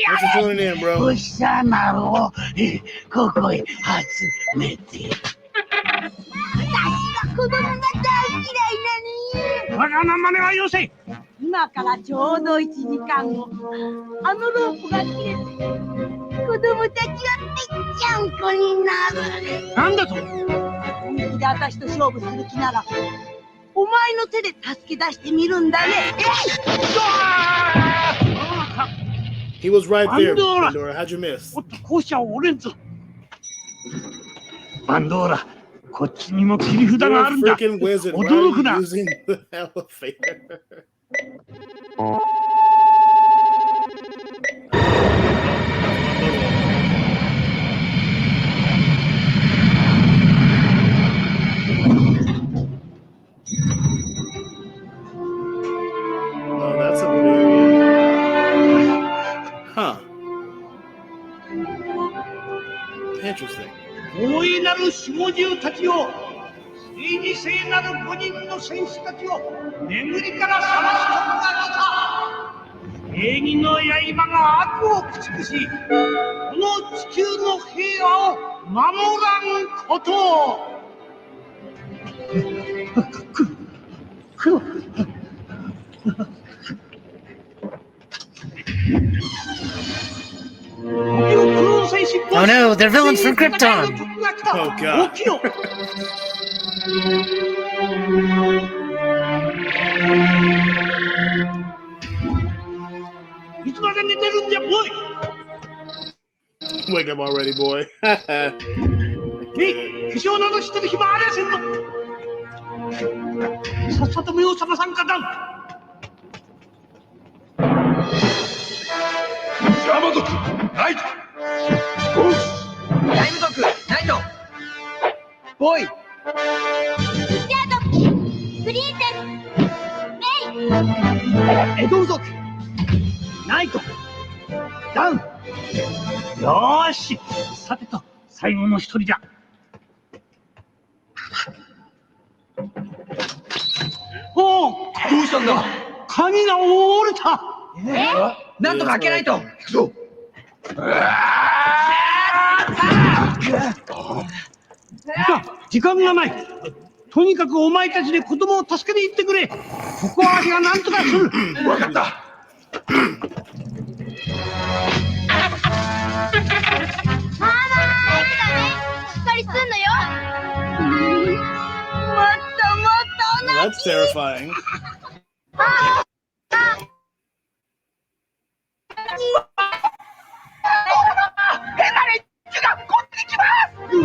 Thanks for tuning in, bro. 星様をここへ集めて。私が子供が大嫌いなの。わがままねはよせ。今からちょうど1時間後、あのロープが切れて子供たちがぺっちゃんこになる。なんだと。本気で私と勝負する気ならお前の手で助け出してみるんだね。He was right there, Pandora. How'd you miss? おっと、こうしちゃおれんぞ。パンドーラ、こっちにも切り札があるんだ。Freaking wizard. Why 驚く are な。 you using the elevator? Oh, that's a very... Huh. Interesting. 大いなる守護獣たちよ、聖に聖なる5人の戦士たちを眠りから覚ますことが来た。正義の刃が悪を駆逐し、この地球の平和を守らんことを。Oh no, they're villains from Krypton! Oh god. いつまで寝てるんじゃ、ボイ。 Wake up already, boy. 化粧などしてる暇ありゃせんの。さっさと目を覚まさんかだん。ヤマト君、ライト。タイムドック、ナイト。ボーイ。ヤドキ、プリンセス、メイ。エドウ族、ナイト、ダウン。よーし、さてと最後の一人じゃ。おお、どうしたんだ。鍵が折れた。なんとか開けないと。行くぞ。時間がない。とにかくお前たちで子供を助けに行ってくれ。ここは私が何とかする。わかった。ママしっかりすんのよ。もっともっと That's terrifying.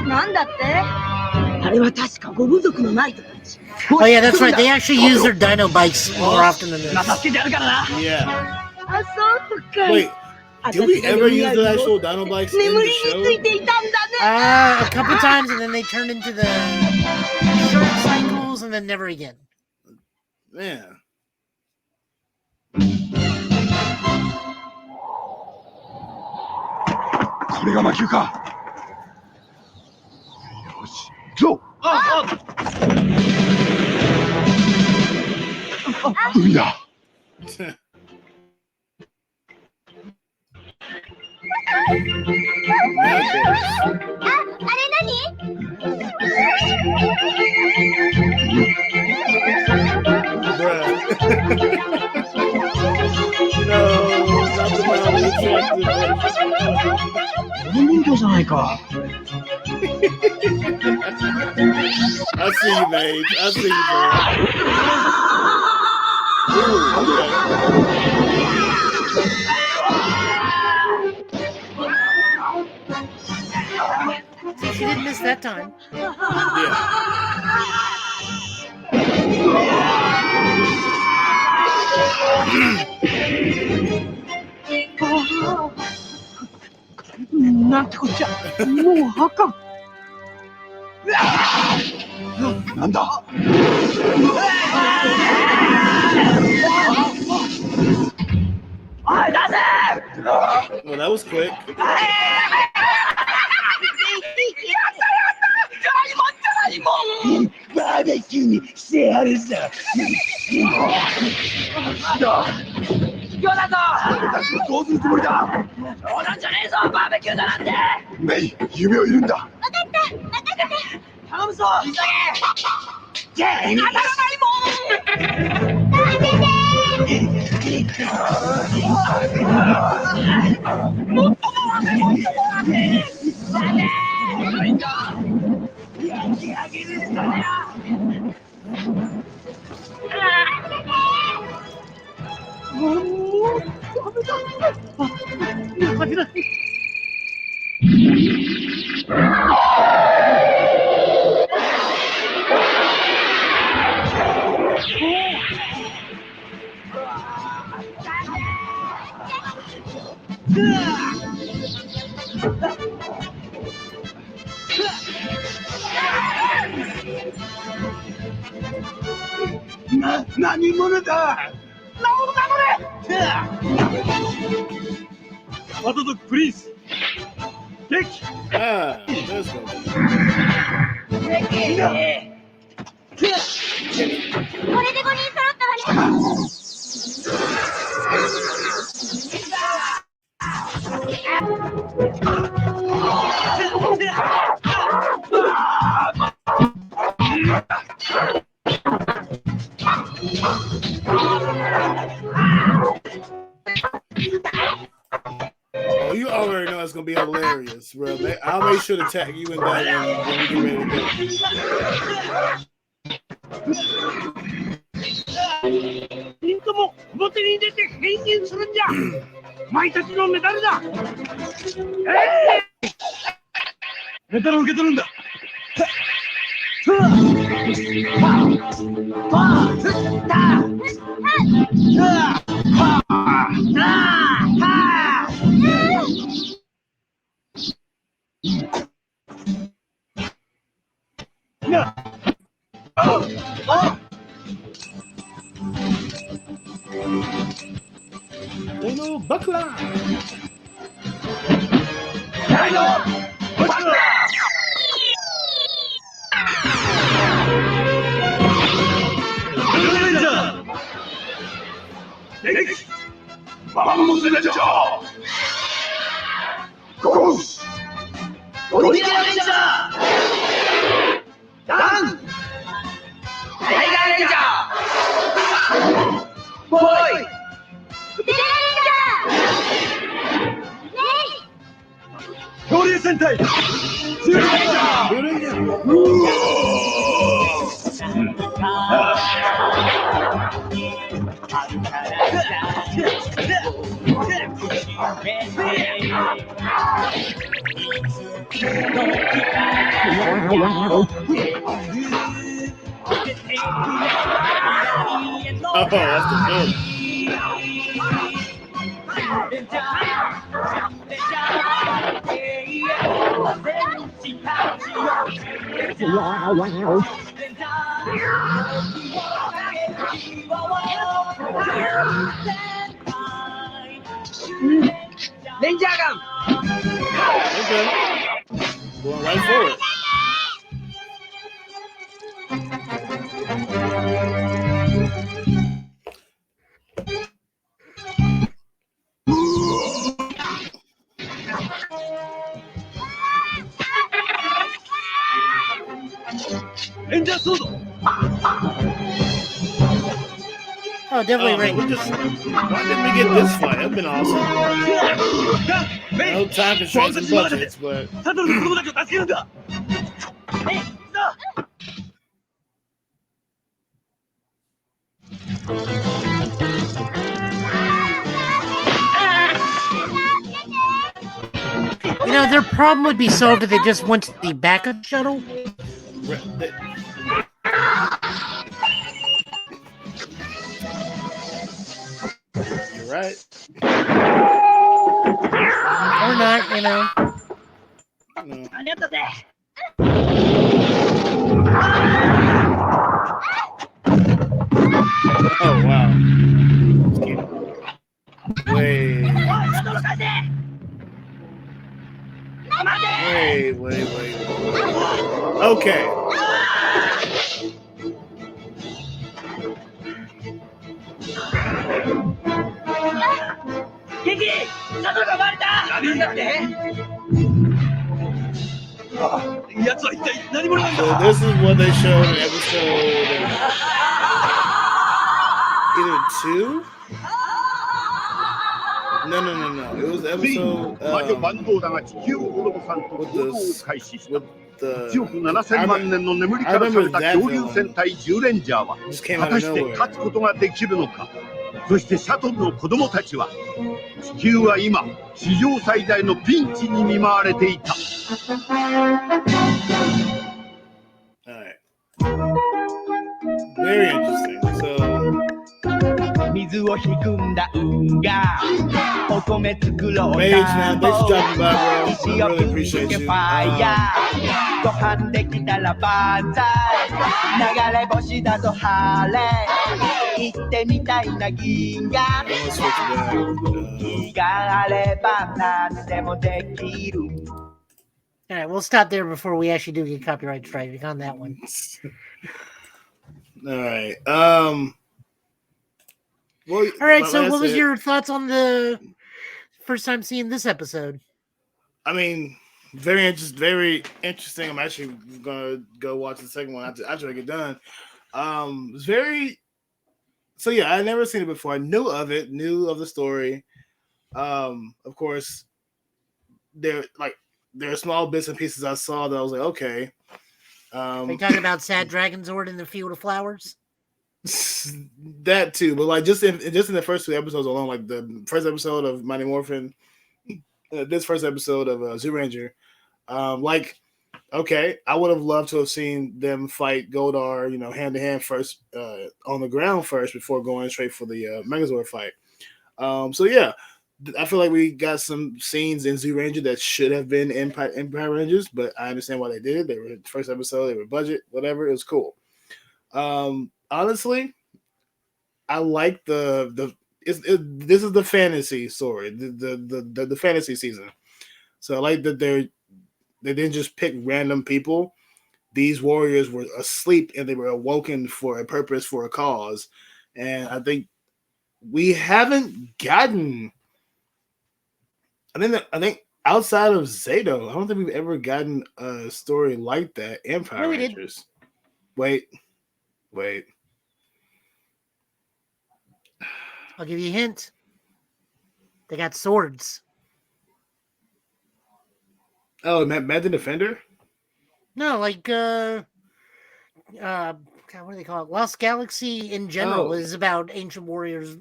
なんだって？あれは確かゴム族のナイトたち。 Oh yeah, that's right. They actually use their dino bites more often than this. Yeah. あ、そうか。 Wait, did we ever use the actual dino bikes in 眠 the りについ show? ていたんだね。A couple times, and then they turned into the short cycles, and then never again. Man. I see you, babe. I see you, babe. See, she didn't miss that time. Well, that was quick. Ah, let's go. これで5人揃ったわね。Oh, you already know it's gonna be hilarious, bro. I'll make sure to tag you in that when we get ready to go. ピントも表に出て変身するんじゃ。お前たちのメダルだ。メダルを受け取るんだ。Dino Buckler! Dino Buckler! Ranger! Next! Vamos, Ranger! Goes! Gorilla Ranger! Dan! Tiger Ranger! Boy! Glory Sentai! Oh, that's the end. Danger gun! Okay. Going right for it. Ranger Sword! Oh, definitely Oh, right. why didn't we get this fight? That'd been awesome. No time constraints and budgets, but サトルの子供たちを助けるんだ You know, their problem would be solved if they just went to the backup shuttle. You're right. Or not, you know. No. 間に合ったぜ Oh wow. Wait. Wait. Okay. Kiki! サトルが生まれたなんだって奴は一体何者なん So だ this is what they showed in episode either 2? No. It was ついに episode 魔女バンドーダが地球オロボさんと行動を開始した。 1億7000万年の眠りから覚めた恐竜戦隊10レンジャーは果たして勝つことができるのか。そしてシャトルの子供たちは地球は今史上最大のピンチに見舞われていた。 Alright. Very interesting. So 水を含んだ運河お米作ろう Mage, man, thanks for dropping by, bro. I really appreciate you. ファイヤーご飯できたらバンザイ流れ星だと晴れ行ってみたいな銀河火があれば何でもできる All right, we'll stop there before we actually do get copyright strike on that one. all right. All right, so what was your thoughts on the first time seeing this episode? I mean, very interesting. I'm actually gonna go watch the second one after I get done. It's very. So yeah, I never seen it before. I knew of it, knew of the story. Of course, there are small bits and pieces I saw that I was like, okay. Are you talking about Sad Dragonzord in the Field of Flowers? That too, but like just in the first 2 episodes alone, like the first episode of Mighty Morphin, this first episode of Zyuranger, like, okay, I would have loved to have seen them fight Goldar, you know, hand to hand first, on the ground first before going straight for the Megazord fight. So yeah, I feel like we got some scenes in Zyuranger that should have been in Power Rangers, but I understand why they did it. They were the first episode, they were budget, whatever. It was cool. Honestly, I like this is the fantasy story, the fantasy season. So I like that they didn't just pick random people. These warriors were asleep and they were awoken for a purpose, for a cause. And I think we haven't gotten. I think outside of Zato, I don't think we've ever gotten a story like that in Power Rangers. Wait. I'll give you a hint. They got swords. Oh, Mad the Defender? No, like God, what do they call it? Lost Galaxy in general is about ancient warriors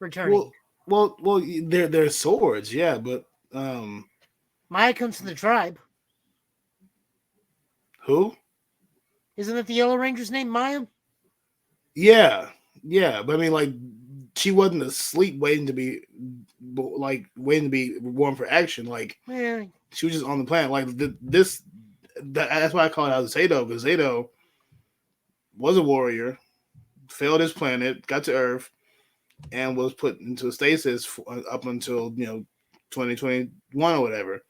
returning. Well, they're swords, yeah, but Maya comes from the tribe. Who? Isn't it the Yellow Ranger's name, Maya? Yeah, but I mean, like, she wasn't asleep waiting to be warm for action. Like, yeah. She was just on the planet. Like that's why I call it out Zato, because Zato, was a warrior, failed his planet, got to Earth, and was put into stasis up until 2021 or whatever.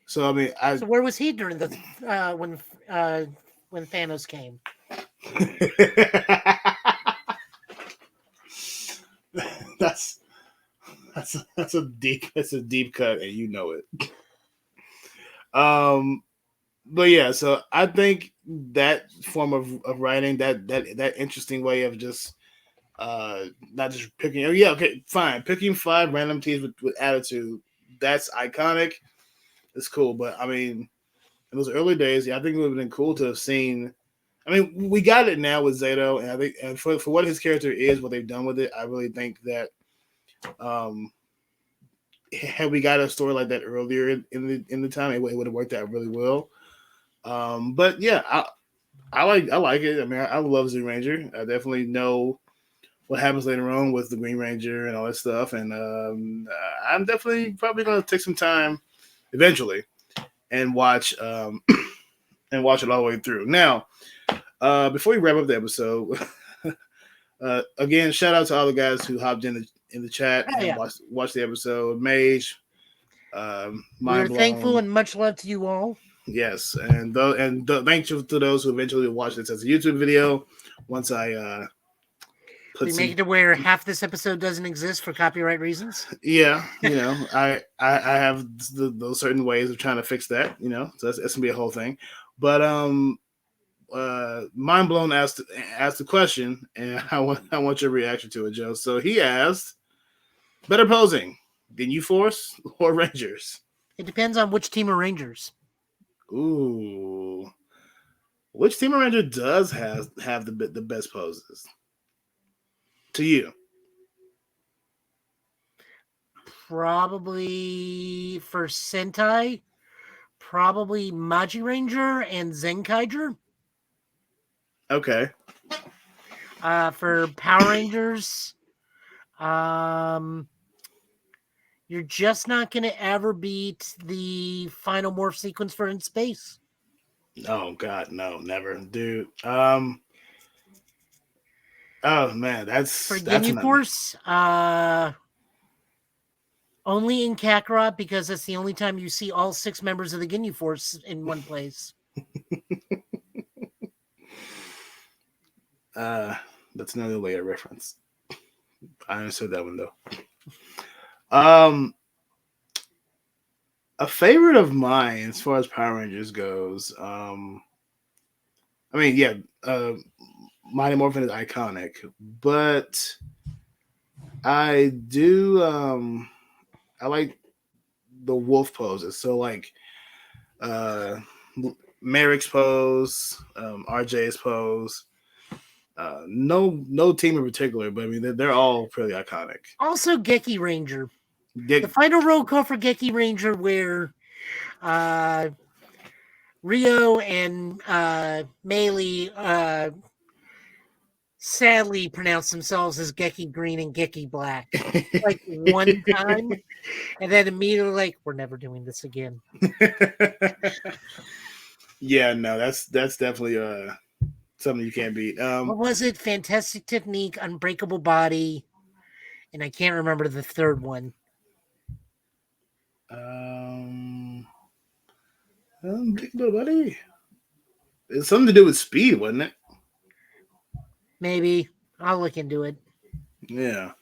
So I mean, So where was he during the when Thanos came? that's a deep cut, and you know it. But yeah, so I think that form of writing, that interesting way of just not just picking. Oh yeah, okay, fine, picking 5 random teams with attitude. That's iconic. It's cool, but I mean, in those early days, yeah, I think it would have been cool to have seen. I mean, we got it now with Zato, and I think, and for what his character is, what they've done with it, I really think that had we got a story like that earlier in the time, it would have worked out really well. But yeah, I like it. I mean, I love Zoo Ranger. I definitely know what happens later on with the Green Ranger and all that stuff, and I'm definitely probably going to take some time eventually and watch it all the way through. Now, before we wrap up the episode, again, shout out to all the guys who hopped in the chat and watched the episode. Mage, we're thankful and much love to you all. Yes, and thank you to those who eventually watch this as a YouTube video. Once I make it to where half this episode doesn't exist for copyright reasons. Yeah, I have those certain ways of trying to fix that. So that's gonna be a whole thing. But Mind Blown asked the question, and I want your reaction to it, Joe. So he asked, better posing, Ginyu Force or Rangers? It depends on which team of Rangers. Ooh, which team of Ranger does have the best poses to you? Probably for Sentai, probably Maji Ranger and Zenkaiger. Okay. For Power Rangers, you're just not going to ever beat the final morph sequence for In Space. Oh God, no, never, dude. Oh man, that's Ginyu Force. Only in Kakarot, because that's the only time you see all 6 members of the Ginyu Force in one place. That's another layer reference. I understood that one though. A favorite of mine as far as Power Rangers goes, I mean, yeah, Mighty Morphin is iconic, but I do I like the wolf poses. So like Merrick's pose, RJ's pose. No team in particular, but I mean they're all pretty iconic. Also, Geki Ranger. The final roll call for Geki Ranger, where Rio and Meili sadly pronounce themselves as Geki Green and Geki Black like one time, and then immediately like, we're never doing this again. Yeah, no, that's definitely something you can't beat. What was it? Fantastic Technique, Unbreakable Body, and I can't remember the third one. Unbreakable Body. It's something to do with speed, wasn't it? Maybe. I'll look into it. Yeah.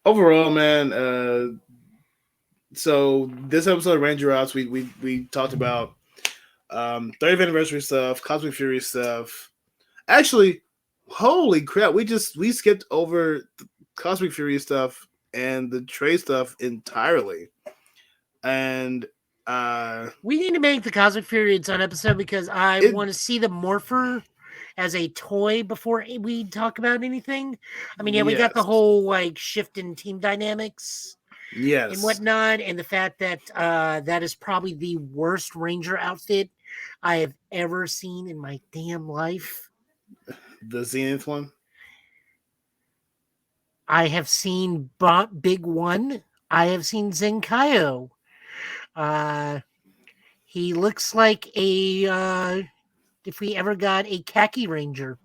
Overall, man, so this episode of Ranger Ops, we talked about 30th anniversary stuff, Cosmic Fury stuff. Actually, holy crap, we skipped over the Cosmic Fury stuff and the Trey stuff entirely. And we need to make the Cosmic Fury its own episode, because I want to see the Morpher as a toy before we talk about anything. I mean, yeah, we got the whole like shift in team dynamics, and whatnot, and the fact that that is probably the worst Ranger outfit I have ever seen in my damn life. The Zenith one. I have seen Big One. I have seen Zenkaio. He looks like a if we ever got a khaki ranger.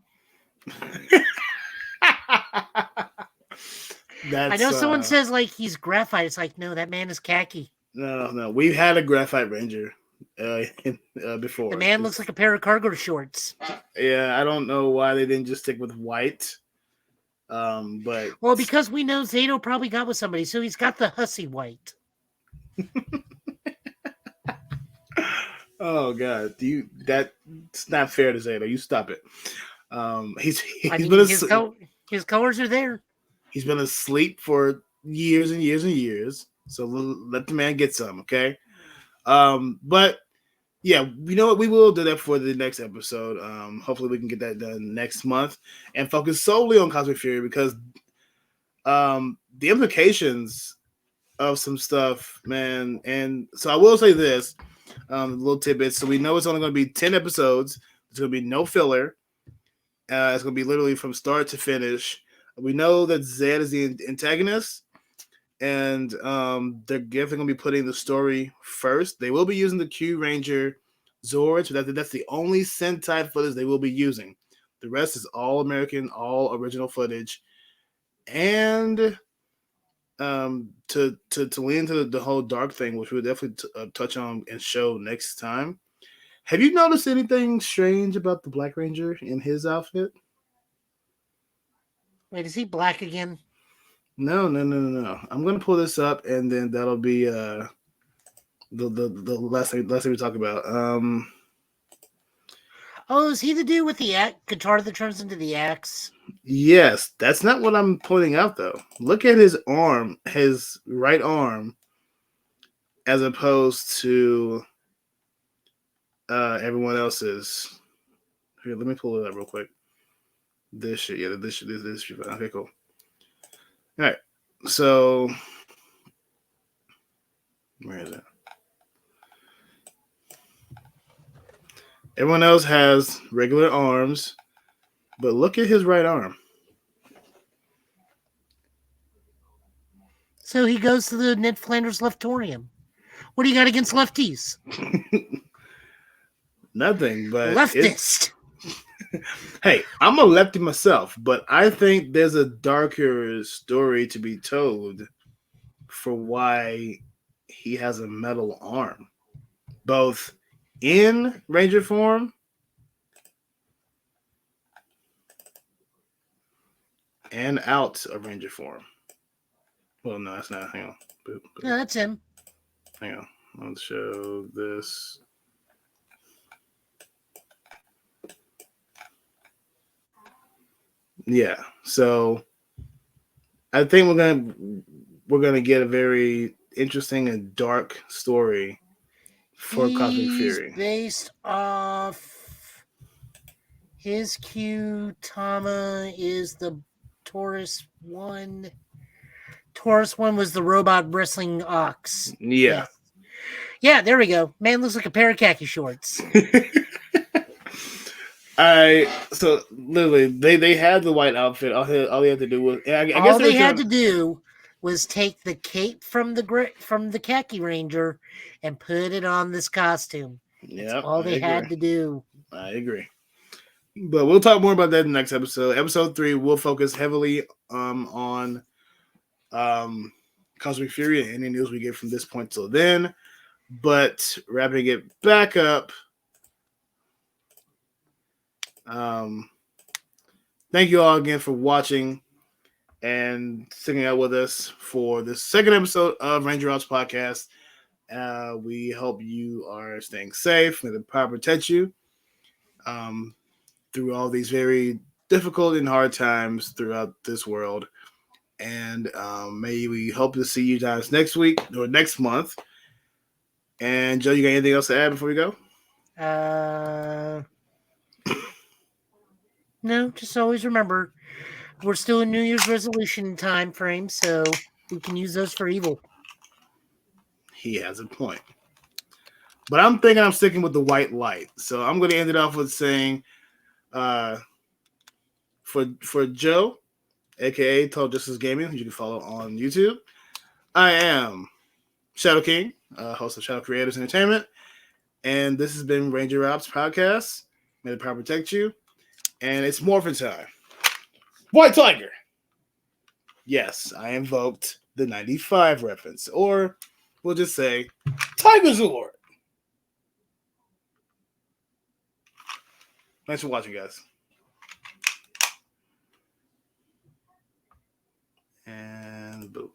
I know someone says like he's graphite. It's like, no, that man is khaki. No. We've had a graphite ranger before. The man looks like a pair of cargo shorts. Yeah, I don't know why they didn't just stick with white. But well, because we know Zato probably got with somebody, so he's got the hussy white. Oh God, that's not fair to Zato. You stop it. His colors are there. He's been asleep for years and years and years. So let the man get some, okay? But yeah, you know what? We will do that for the next episode. Hopefully we can get that done next month and focus solely on Cosmic Fury because the implications of some stuff, man. And so I will say this, little tidbits. So we know it's only going to be 10 episodes. There's going to be no filler. It's going to be literally from start to finish. We know that Zed is the antagonist, and they're definitely going to be putting the story first. They will be using the Q Ranger Zords. That's the only Sentai footage they will be using. The rest is all American, all original footage. And to lean into the whole dark thing, which we'll definitely touch on and show next time. Have you noticed anything strange about the Black Ranger in his outfit? Wait, is he black again? No. I'm gonna pull this up, and then that'll be the last thing we talk about. Oh, is he the dude with the guitar that turns into the axe? Yes, that's not what I'm pointing out though. Look at his arm, his right arm, as opposed to everyone else's. Here, let me pull it up real quick. This shit. Okay, cool. All right. So, where is it? Everyone else has regular arms, but look at his right arm. So he goes to the Ned Flanders Leftorium. What do you got against lefties? Nothing, but leftist. Hey, I'm a lefty myself, but I think there's a darker story to be told for why he has a metal arm, both in Ranger form and out of Ranger form. Well, no, that's not. Hang on. Boop. No, that's him. Hang on. I'll show this. Yeah, so I think we're gonna get a very interesting and dark story for Cosmic Fury. Based off his Q, Tama is the Taurus one. Taurus one was the robot wrestling ox. Yeah. Yeah, there we go. Man looks like a pair of khaki shorts. So literally they had the white outfit. All they had to do was all they had to do was take the cape from the khaki ranger and put it on this costume. Yeah, all they had to do. I agree. But we'll talk more about that in the next episode. Episode 3 will focus heavily on Cosmic Fury and any news we get from this point till then. But wrapping it back up. Thank you all again for watching and sticking out with us for this second episode of Ranger Outs Podcast. We hope you are staying safe. May the power protect you through all these very difficult and hard times throughout this world. And may we hope to see you guys next week or next month. And Joe, you got anything else to add before we go? No, just always remember, we're still in New Year's resolution time frame, so we can use those for evil. He has a point. But I'm thinking I'm sticking with the white light. So I'm going to end it off with saying, for Joe, a.k.a. Total Justice Gaming, who you can follow on YouTube, I am Shadow King, host of Shadow Creators Entertainment, and this has been Ranger Ops Podcast. May the power protect you. And it's morphin' time. White Tiger. Yes, I invoked the 95 reference. Or we'll just say Tigerzord. Thanks for watching, guys. And boom.